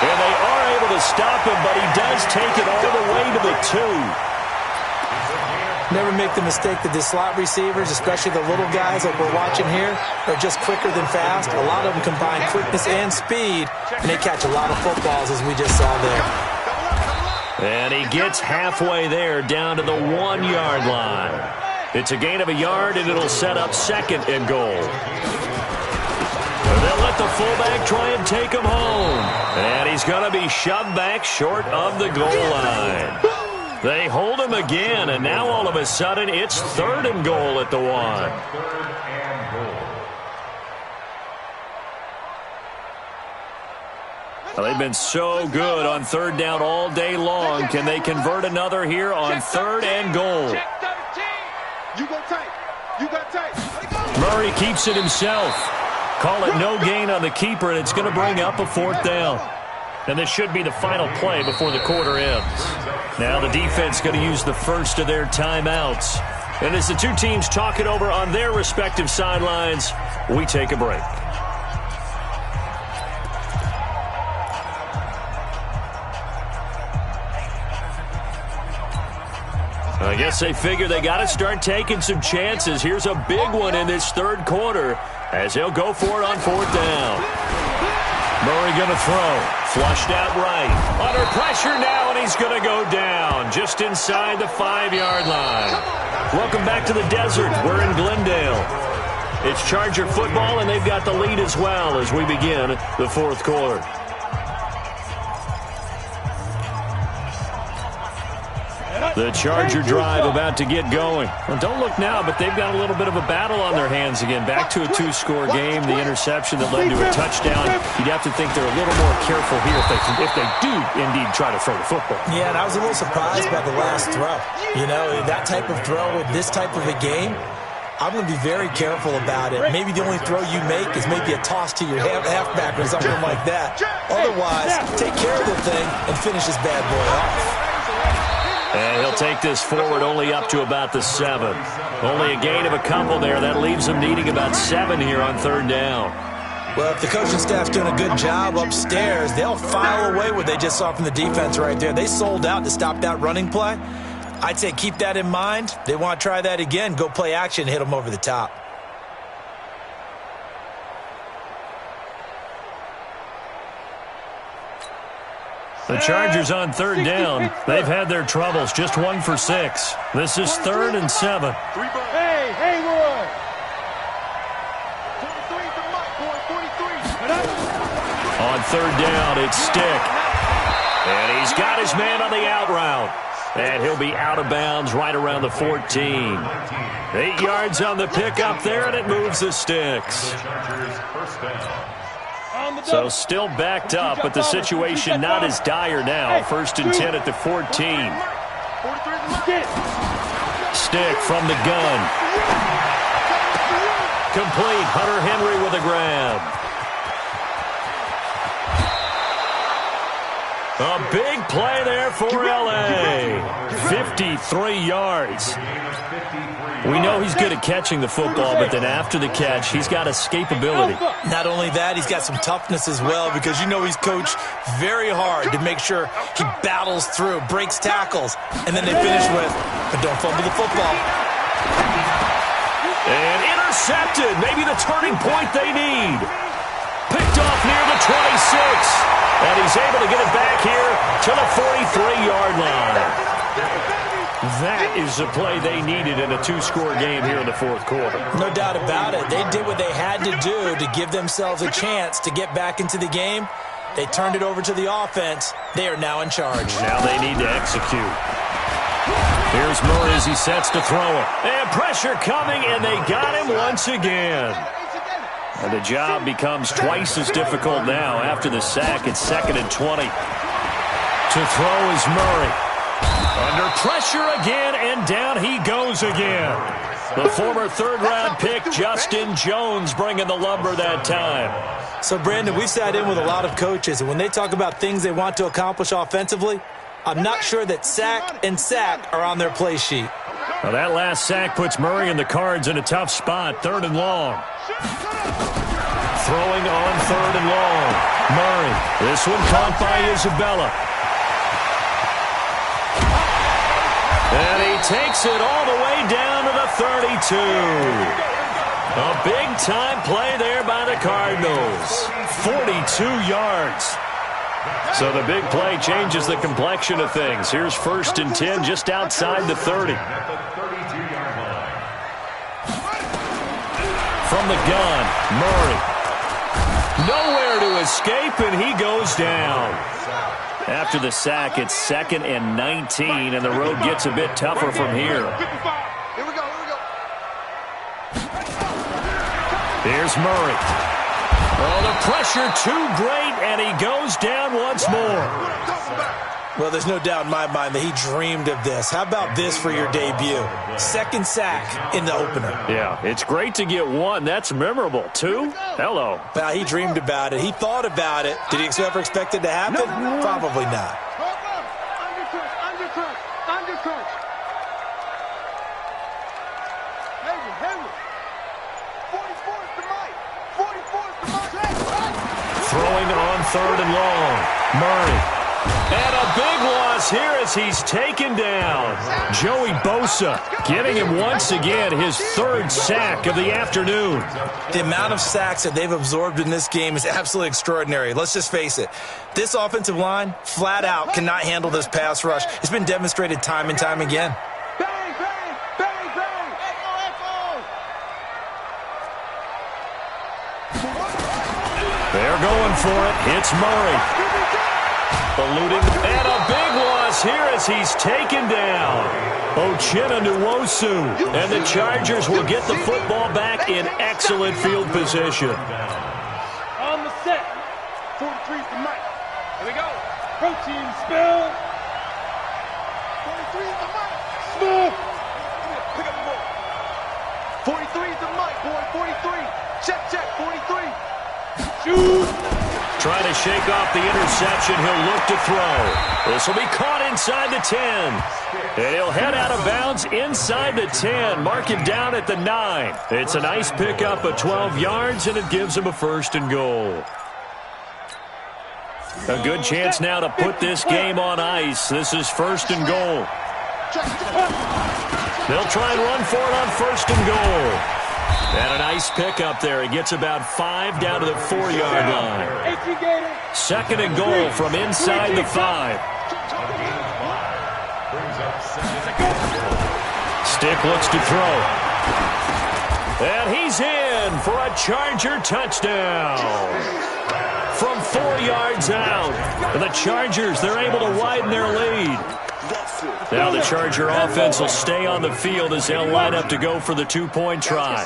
And they are able to stop him, but he does take it all the way to the 2. Never make the mistake that the slot receivers, especially the little guys like we're watching here, are just quicker than fast. A lot of them combine quickness and speed, and they catch a lot of footballs, as we just saw there. And he gets halfway there, down to the 1-yard line. It's a gain of a yard, and it'll set up 2nd and goal. They'll let the fullback try and take him home. And he's going to be shoved back short of the goal line. They hold him again, and now all of a sudden it's 3rd and goal at the 1. 3rd and goal. Well, they've been so good on 3rd down all day long. Can they convert another here on 3rd and goal? You go tight. You got tight. Murray keeps it himself. Call it no gain on the keeper, and it's going to bring up a 4th down. And this should be the final play before the quarter ends. Now the defense going to use the first of their timeouts. And as the two teams talk it over on their respective sidelines, we take a break. I guess they figure they got to start taking some chances. Here's a big one in this 3rd quarter as he'll go for it on 4th down. Murray going to throw. Flushed out right. Under pressure now, and he's going to go down just inside the 5-yard line. Welcome back to the desert. We're in Glendale. It's Charger football, and they've got the lead as well as we begin the 4th quarter. The Charger drive about to get going. Well, don't look now, but they've got a little bit of a battle on their hands again. Back to a 2-score game. The interception that led to a touchdown. You'd have to think they're a little more careful here if they do indeed try to throw the football. Yeah, and I was a little surprised by the last throw. You know, that type of throw with this type of a game, I'm going to be very careful about it. Maybe the only throw you make is maybe a toss to your halfback or something like that. Otherwise, take care of the thing and finish this bad boy off. And he'll take this forward only up to about the 7. Only a gain of a couple there. That leaves them needing about 7 here on 3rd down. Well, if the coaching staff's doing a good job upstairs, they'll file away what they just saw from the defense right there. They sold out to stop that running play. I'd say keep that in mind. They want to try that again. Go play action, hit them over the top. The Chargers on 3rd down. They've had their troubles. Just 1 for 6. This is 3rd and 7. Hey, Haywood! 43 to Mike, boy, 43. On 3rd down, it's Stick. And he's got his man on the out route. And he'll be out of bounds right around the 14. 8 yards on the pickup there, and it moves the Sticks. So still backed up, but the situation not as dire now. 1st and 10 at the 14. Stick from the gun. Complete. Hunter Henry with a grab. A big play there for L.A. 53 yards. We know he's good at catching the football, but then after the catch, he's got escapability. Not only that, he's got some toughness as well, because you know he's coached very hard to make sure he battles through, breaks tackles, and then they finish with, but don't fumble the football. And intercepted. Maybe the turning point they need. Picked off near the 26. And he's able to get it back here to the 43-yard line. That is the play they needed in a 2-score game here in the 4th quarter. No doubt about it. They did what they had to do to give themselves a chance to get back into the game. They turned it over to the offense. They are now in charge. Now they need to execute. Here's Murray as he sets to throw it. And pressure coming, and they got him once again. And the job becomes twice as difficult now after the sack. It's 2nd and 20. To throw is Murray. Under pressure again, and down he goes again. The former 3rd-round pick, Justin Jones, bringing the lumber that time. So, Brandon, we've sat in with a lot of coaches, and when they talk about things they want to accomplish offensively, I'm not sure that sack and sack are on their play sheet. Well, that last sack puts Murray and the Cards in a tough spot, 3rd and long. Throwing on 3rd and long. Murray, this one caught by Isabella. And he takes it all the way down to the 32. A big-time play there by the Cardinals. 42 yards. So the big play changes the complexion of things. Here's 1st and 10 just outside the 30. From the gun, Murray. Nowhere to escape, and he goes down. After the sack, it's 2nd and 19, and the road gets a bit tougher from here. Here we go. Here's Murray. Oh, the pressure too great, and he goes down once more. Well, there's no doubt in my mind that he dreamed of this. How about this for your debut? 2nd sack in the opener. Yeah, it's great to get 1. That's memorable. 2? Hello. Well, he dreamed about it. He thought about it. Did he ever expect it to happen? Probably not. Undercut. Hayward. 44's the mic. 44's the mic. Throwing on 3rd and long. Murray. And a big loss here as he's taken down. Joey Bosa getting him once again his 3rd sack of the afternoon. The amount of sacks that they've absorbed in this game is absolutely extraordinary. Let's just face it. This offensive line, flat out, cannot handle this pass rush. It's been demonstrated time and time again. Bang. They're going for it. It's Murray. Eluding, and a big loss here as he's taken down. Uchenna-Nwosu, and the Chargers will get the football back in excellent field position. On the set. 43's the mic. Here we go. Protein spill. 43's the mic. Smooth. Pick up the ball. 43's the mic, boy. 43. Check. 43. Shoot. Trying to shake off the interception. He'll look to throw. This will be caught inside the 10. And he'll head out of bounds inside the 10. Mark him down at the 9. It's a nice pickup of 12 yards, and it gives him a 1st and goal. A good chance now to put this game on ice. This is 1st and goal. They'll try and run for it on 1st and goal. And a nice pickup there. He gets about 5 down to the 4-yard line. 2nd and goal from inside the 5. Stick looks to throw. And he's in for a Charger touchdown. From 4 yards out. And the Chargers, they're able to widen their lead. Now the Charger offense will stay on the field as they'll line up to go for the 2-point try.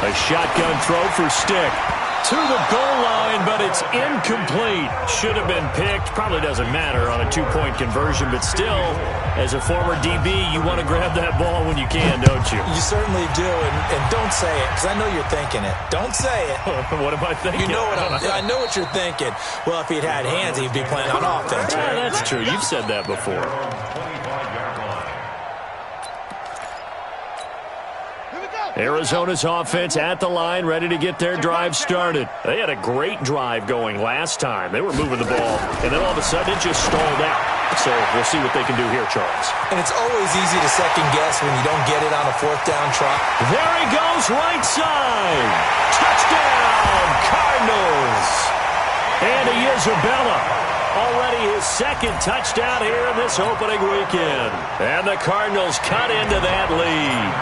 A shotgun throw for Stick. To the goal line, but it's incomplete. Should have been picked. Probably doesn't matter on a 2-point conversion, but still, as a former DB, you want to grab that ball when you can, don't you? You certainly do, and don't say it, because I know you're thinking it. Don't say it. What am I thinking? You know I know what you're thinking. Well, if he'd had hands, he'd be playing on offense. Yeah, that's true. You've said that before. Arizona's offense at the line, ready to get their drive started. They had a great drive going last time. They were moving the ball, and then all of a sudden it just stalled out. So we'll see what they can do here, Charles. And it's always easy to second guess when you don't get it on a 4th down try. There he goes, right side. Touchdown, Cardinals. Andy Isabella. Already his 2nd touchdown here in this opening weekend. And the Cardinals cut into that lead.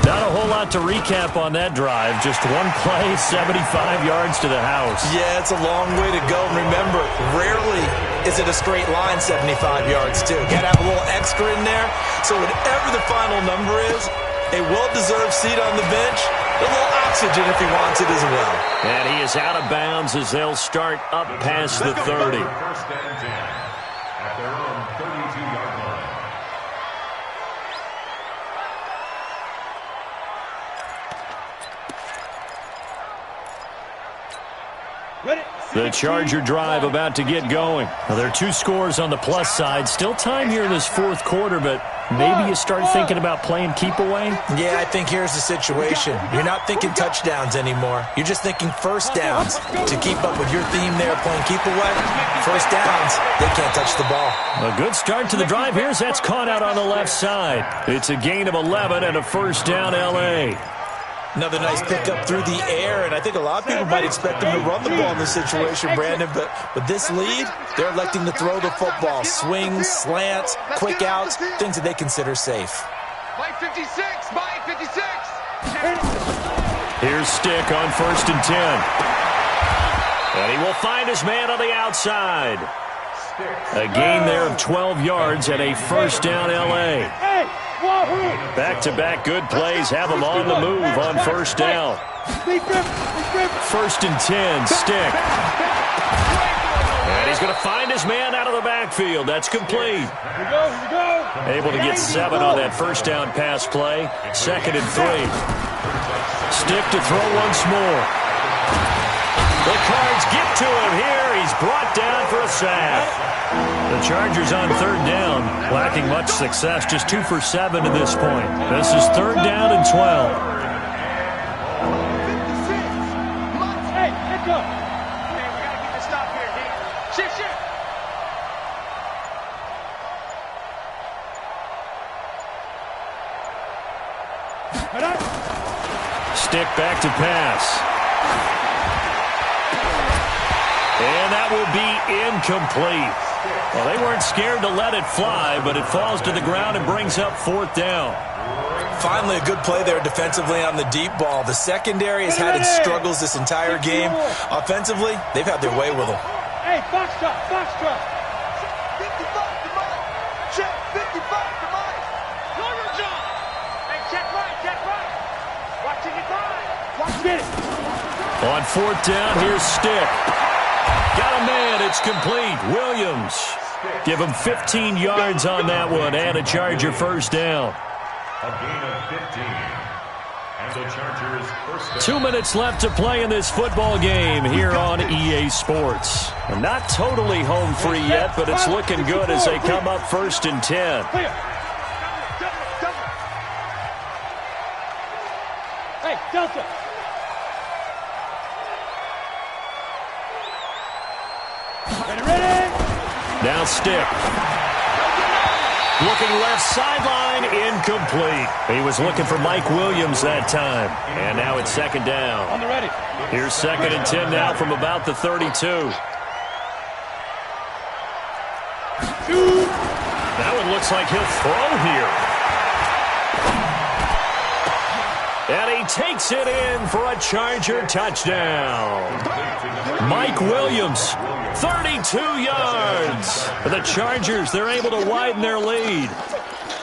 Not a whole lot to recap on that drive. Just one play, 75 yards to the house. Yeah, it's a long way to go. And remember, rarely is it a straight line 75 yards, too. Got to have a little extra in there. So whatever the final number is, a well-deserved seat on the bench, a little oxygen if he wants it as well. And he is out of bounds as they'll start up past the 30. 1st and 10 at their own 32-yard line. The Charger drive about to get going. Well, there are 2 scores on the plus side. Still time here in this 4th quarter, but maybe you start thinking about playing keep away? Yeah, I think here's the situation. You're not thinking touchdowns anymore. You're just thinking 1st downs. To keep up with your theme there, playing keep away, 1st downs, they can't touch the ball. A good start to the drive here as that's caught out on the left side. It's a gain of 11 and a 1st down L.A. Another nice pickup through the air, and I think a lot of people might expect them to run the ball in this situation, Brandon, but with this lead, they're electing to throw the football. Swings, slants, quick outs, things that they consider safe. Mike 56, Mike 56. Here's Stick on 1st and 10. And he will find his man on the outside. A gain there of 12 yards and a first down L.A. Back-to-back good plays have him on the move on first down. 1st and 10, Stick. And he's going to find his man out of the backfield. That's complete. Able to get 7 on that first down pass play. 2nd and 3. Stick to throw once more. The Cards get to him here. He's brought down for a sack. The Chargers on 3rd down, lacking much success, just 2 for 7 to this point. This is 3rd down and 12. Hey, let's go. Hey, we got to get this stop here, D. Shift. Stick back to pass. And that will be incomplete. Well, they weren't scared to let it fly, but it falls to the ground and brings up 4th down. Finally, a good play there defensively on the deep ball. The secondary has had its struggles this entire game. Offensively, they've had their way with them. Hey, foxtrot. 55 to Mike. Check 55 to Mike. Know your job. Hey, check right. Watching it by. Watch it. On 4th down, here's Stick. Got a man, it's complete. Williams. Give him 15 yards on that one and a Charger first down. A gain of 15. And the Chargers first down. 2 minutes left to play in this football game here on EA Sports. Not totally home free yet, but it's looking good as they come up 1st and 10. Hey, Delta. Ready? Now Stick. Looking left sideline, incomplete. He was looking for Mike Williams that time. And now it's 2nd down. On the ready. Here's 2nd and 10 now from about the 32. That one looks like he'll throw here. And he takes it in for a Charger touchdown. Mike Williams, 32 yards. The Chargers, they're able to widen their lead.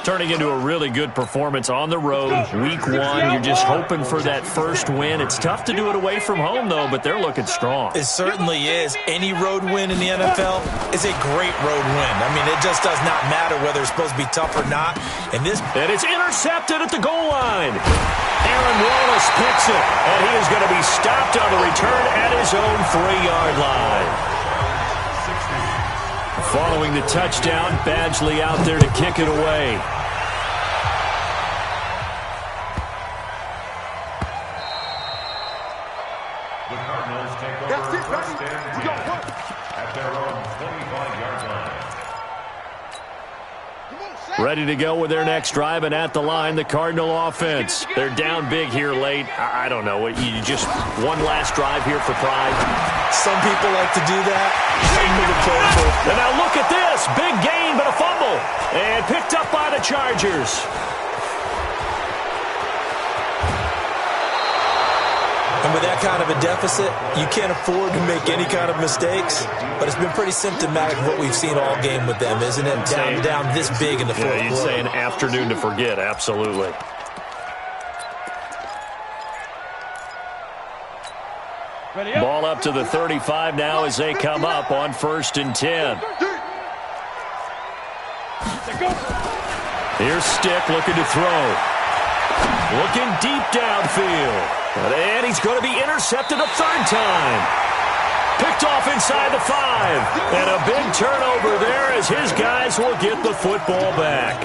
Turning into a really good performance on the road. Week 1, you're just hoping for that first win. It's tough to do it away from home, though, but they're looking strong. It certainly is. Any road win in the NFL is a great road win. I mean, it just does not matter whether it's supposed to be tough or not. And it's intercepted at the goal line. Aaron Wallace picks it, and he is going to be stopped on the return at his own 3-yard line. Following the touchdown, Badgley out there to kick it away. The Cardinals take over 1st and 10 at their own 25-yard line. Ready to go with their next drive, and at the line, the Cardinal offense. They're down big here late. I don't know. You just one last drive here for pride. some people like to do that. And now look at this. Big gain, but a fumble. And picked up by the Chargers. And with that kind of a deficit, you can't afford to make any kind of mistakes. But it's been pretty symptomatic of what we've seen all game with them, isn't it? Down this big in the fourth quarter. You'd say an afternoon to forget, absolutely. Ball up to the 35 now as they come up on 1st and 10. Here's Stick looking to throw. Looking deep downfield. And he's going to be intercepted a third time. Picked off inside the 5. And a big turnover there as his guys will get the football back.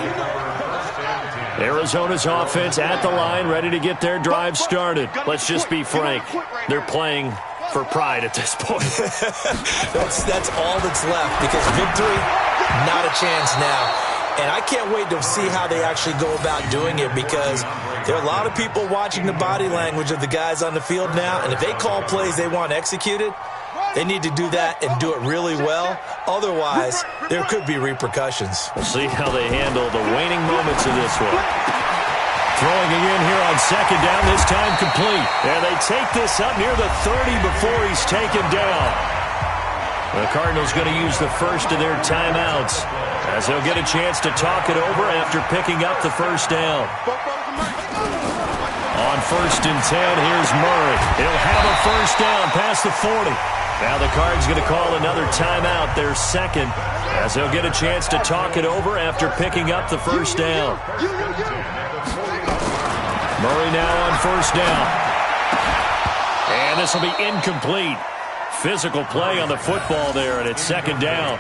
Arizona's offense at the line, ready to get their drive started. Let's just be frank. They're playing for pride at this point. that's all that's left, because victory, not a chance now. And I can't wait to see how they actually go about doing it, because there are a lot of people watching the body language of the guys on the field now, and if they call plays they want executed, they need to do that and do it really well. Otherwise, there could be repercussions. We'll see how they handle the waning moments of this one. Throwing again here on second down, this time complete. And they take this up near the 30 before he's taken down. The Cardinals going to use the first of their timeouts as they'll get a chance to talk it over after picking up the first down. On 1st and 10, here's Murray. He'll have a first down past the 40. Now the Cards going to call another timeout, their second, as they'll get a chance to talk it over after picking up the first down. Murray now on first down. And this will be incomplete. Physical play on the football there, and it's second down.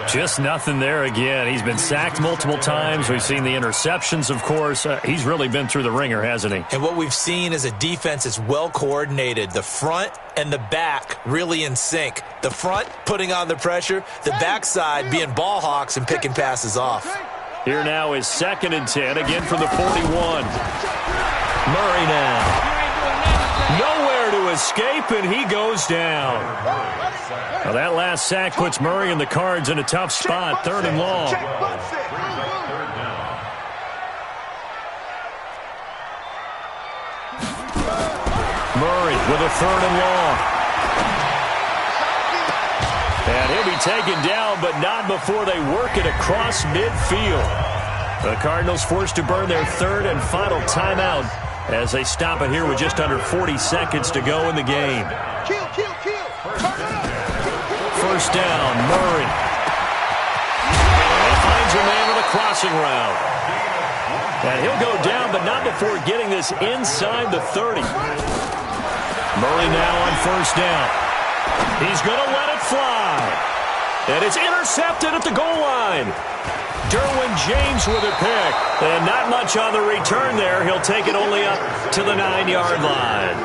Just nothing there again. He's been sacked multiple times. We've seen the interceptions, of course. He's really been through the ringer, hasn't he? And what we've seen is a defense that's well coordinated. The front and the back really in sync. The front putting on the pressure, the backside being ball hawks and picking passes off. Here now is 2nd and 10, again from the 41. Murray now. Nowhere to escape, and he goes down. Well, that last sack puts Murray and the Cards in a tough spot, 3rd and long. Murray with a 3rd and long. And he'll be taken down, but not before they work it across midfield. The Cardinals forced to burn their 3rd and final timeout as they stop it here with just under 40 seconds to go in the game. First down, Murray. And he finds a man with a crossing route. And he'll go down, but not before getting this inside the 30. Murray now on first down. He's going to let it fly. And it's intercepted at the goal line. Derwin James with a pick. And not much on the return there. He'll take it only up to the 9-yard line.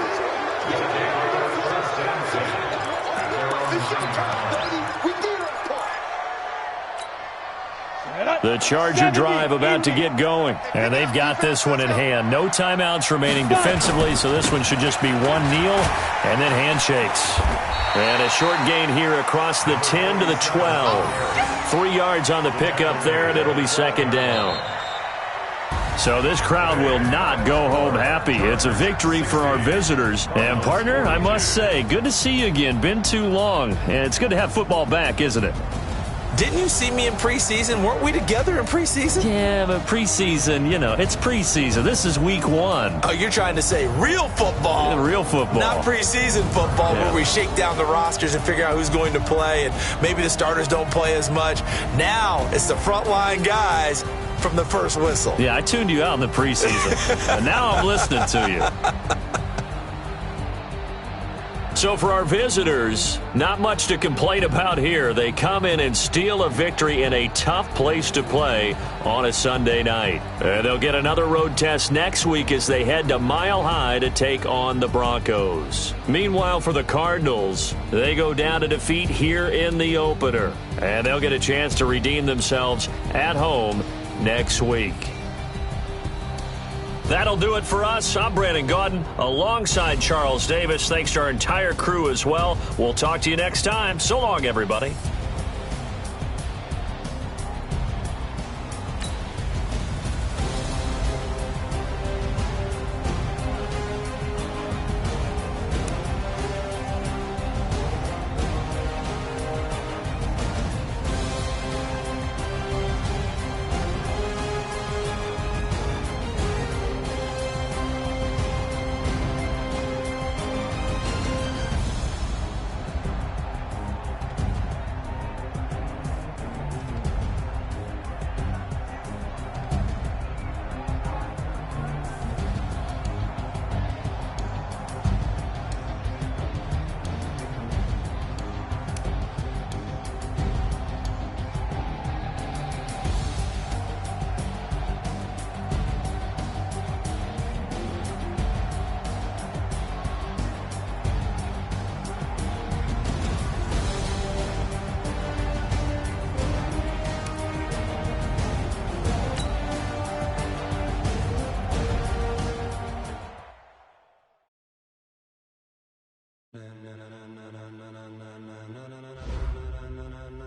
The Charger drive about to get going. And they've got this one in hand. No timeouts remaining defensively, so this one should just be one kneel and then handshakes. And a short gain here across the 10 to the 12. 3 yards on the pickup there, and it'll be second down. So this crowd will not go home happy. It's a victory for our visitors. And, partner, I must say, good to see you again. Been too long. And it's good to have football back, isn't it? Didn't you see me in preseason? Weren't we together in preseason? Yeah, but preseason, you know, it's preseason. This is week 1. Oh, you're trying to say real football. Yeah, real football. Not preseason football where we shake down the rosters and figure out who's going to play, and maybe the starters don't play as much. Now it's the frontline guys from the first whistle. Yeah, I tuned you out in the preseason. And now I'm listening to you. So for our visitors, not much to complain about here. They come in and steal a victory in a tough place to play on a Sunday night. They'll get another road test next week as they head to Mile High to take on the Broncos. Meanwhile, for the Cardinals, they go down to defeat here in the opener. And they'll get a chance to redeem themselves at home next week. That'll do it for us. I'm Brandon Gaudin alongside Charles Davis. Thanks to our entire crew as well. We'll talk to you next time. So long, everybody.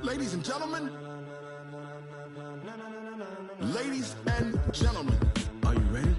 Ladies and gentlemen, ladies and gentlemen, are you ready?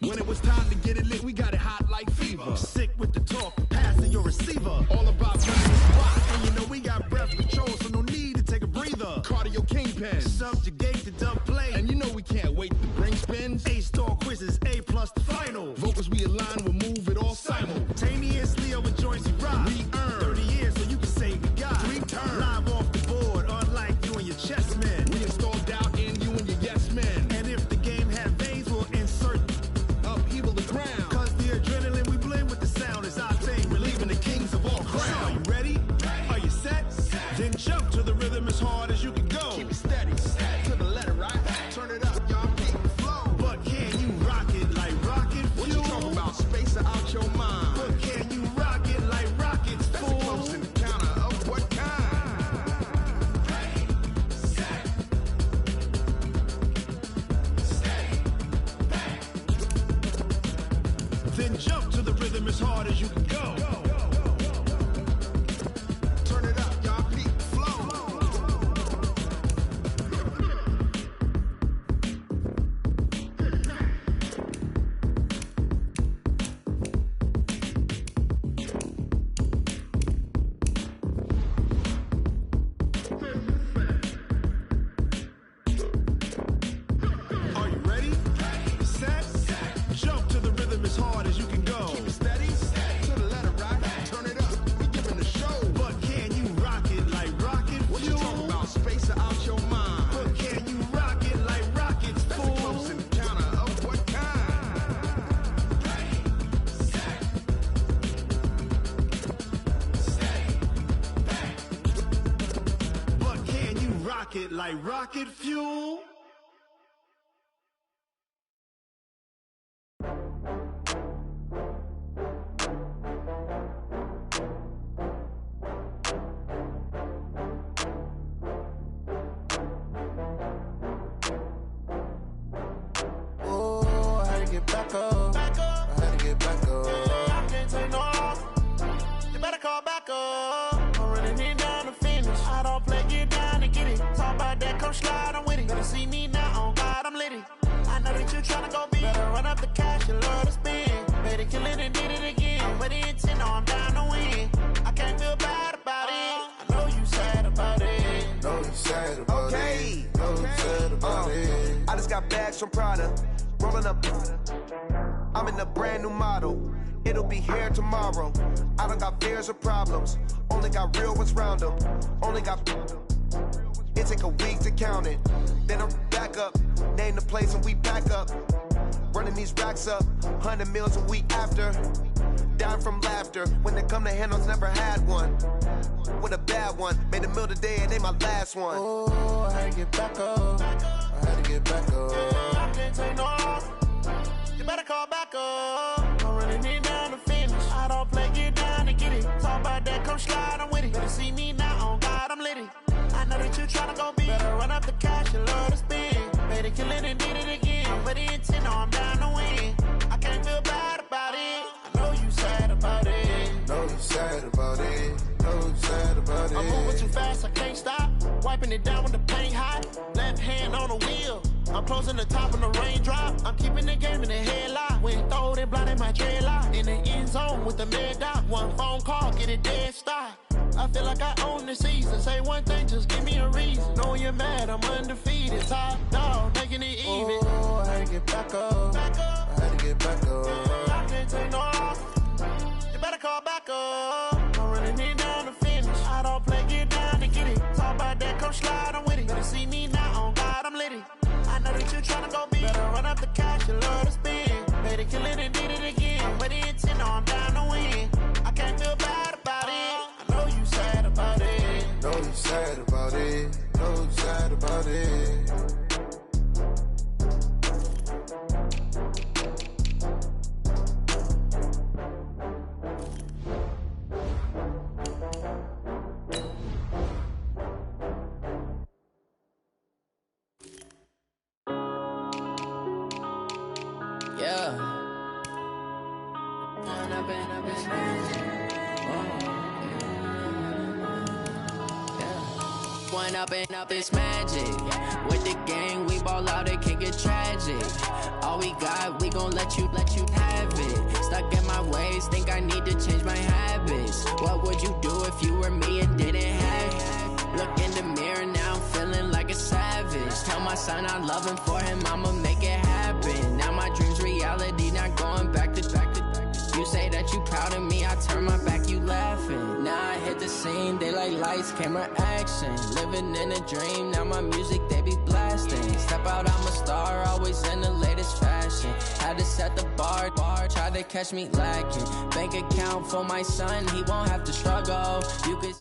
When it was time to get it lit, we got it hot like fever. Sick with the talk, passing your receiver. All about running the spot, and you know we got breath control, so no need to take a breather. Cardio kingpin, subjugate the dumb play, and you know we can't wait to bring spins. A-star quizzes, A+ the final. Vocals we align, we'll move it all simultaneously over joints we rock. We earn 30 years, so you can say we got 3 turns. Live off the board, unlike you and your chess men. We install doubt in you and your yes men. And if the game had veins, we'll insert upheaval the ground. Cause the adrenaline we blend with the sound is our thing, relieving the kings of all crowns. Are you ready? Are you set? Then jump to the rhythm as hard as you can go. Keep it steady, to the letter, right? Turn it up, y'all, keep the flow. But can you rock it like rocket fuel? What you talking about? Space out your mind. But can you rock it like rockets, fool? That's a close encounter of what kind? Ready, set, steady, bang. Then jump to the rhythm as hard as you can go. Turn it up, y'all, keep the flow. Are you ready? Set, jump to the rhythm as hard as you can go. Keep it steady, to the letter, right? Turn it up, we giving the show. But can you rock it like rocket fuel? What you talking about? Space out your mind. But can you rock it like rockets, fool? That's a close encounter of what kind? Ready, set, steady, bang. But can you rock it like rocket fuel? Oh, I had to get back up. I had to get back up. I can't take no loss. You better call back up. I'm running it down to finish. I don't play, get down and get it. Talk about that, come slide, I'm with it. Better see me now, on God, I'm lit it. I know that you tryna go big. Better run up the cash, you love to spend. Better kill it and did it again. I'm with the intent, no, I'm down to win. I can't feel bad about it. I know you sad about it. No, you sad about Okay. it. No, you sad about it. I just got bags from Prada, rolling up. I'm in a brand new model. It'll be here tomorrow. I don't got fears or problems. Only got real ones round them. Only got. It take a week to count it. Then I'm back up. Name the place and we back up. Running these racks up. 100 meals a week after. Down from laughter. When it come to handles, never had one. With a bad one. Made a meal today and they my last one. Oh, I had to get back up. I had to get back up. I can't take no loss. You better call back up. I'm running it down to finish. I don't play, get down and get it. Talk about that, come slide, I'm with it. Better see me now, on God, I'm lit it. I know that you tryna go big. Better run up the cash, you love to spend. Better kill it and did it again. I'm with the intent, no, I'm down to win. I can't feel bad about it. I know you sad about it. No, you sad about it. No, you sad about it. I'm moving too fast, I can't stop. Wiping it down with the paint hot. Left hand on the wheel. I'm closing the top of the raindrop. I'm keeping the game in the headlock. When throwed and blinded my dreadlock. In the end zone with the mad dot. One phone call, get it dead stop. I feel like I own the season. Say one thing, just give me a reason. Knowing you're mad, I'm undefeated. Top dog, making it even. Oh, I had to get back up. I had to get back up. I can't take no loss. You better call back up. I'm running it down to finish. I don't play, get down and get it. Talk about that, come slide, I'm with it. Better see me now, on God, I'm lit it. I know that you tryna go big. Better run up the cash, you love to spend. Better kill it and did it again. I'm with the intent, no, I'm down to win. I can't feel bad about it. I know you sad about it. No, you sad about it. No, you sad about it. Yeah. One up and up, it's magic. With the gang, we ball out, it can get tragic. All we got, we gon' let you have it. Stuck in my ways, think I need to change my habits. What would you do if you were me and didn't have it? Look in the mirror, now I'm feeling like a savage. Tell my son I love him, for him I'ma make it happen. Now my dream's reality, not going back to. You say that you proud of me, I turn my back, you laughing. Now I hit the scene, they like lights, camera, action. Living in a dream, now my music, they be blasting. Step out, I'm a star, always in the latest fashion. Had to set the bar, tried to catch me lacking. Bank account for my son, he won't have to struggle. You could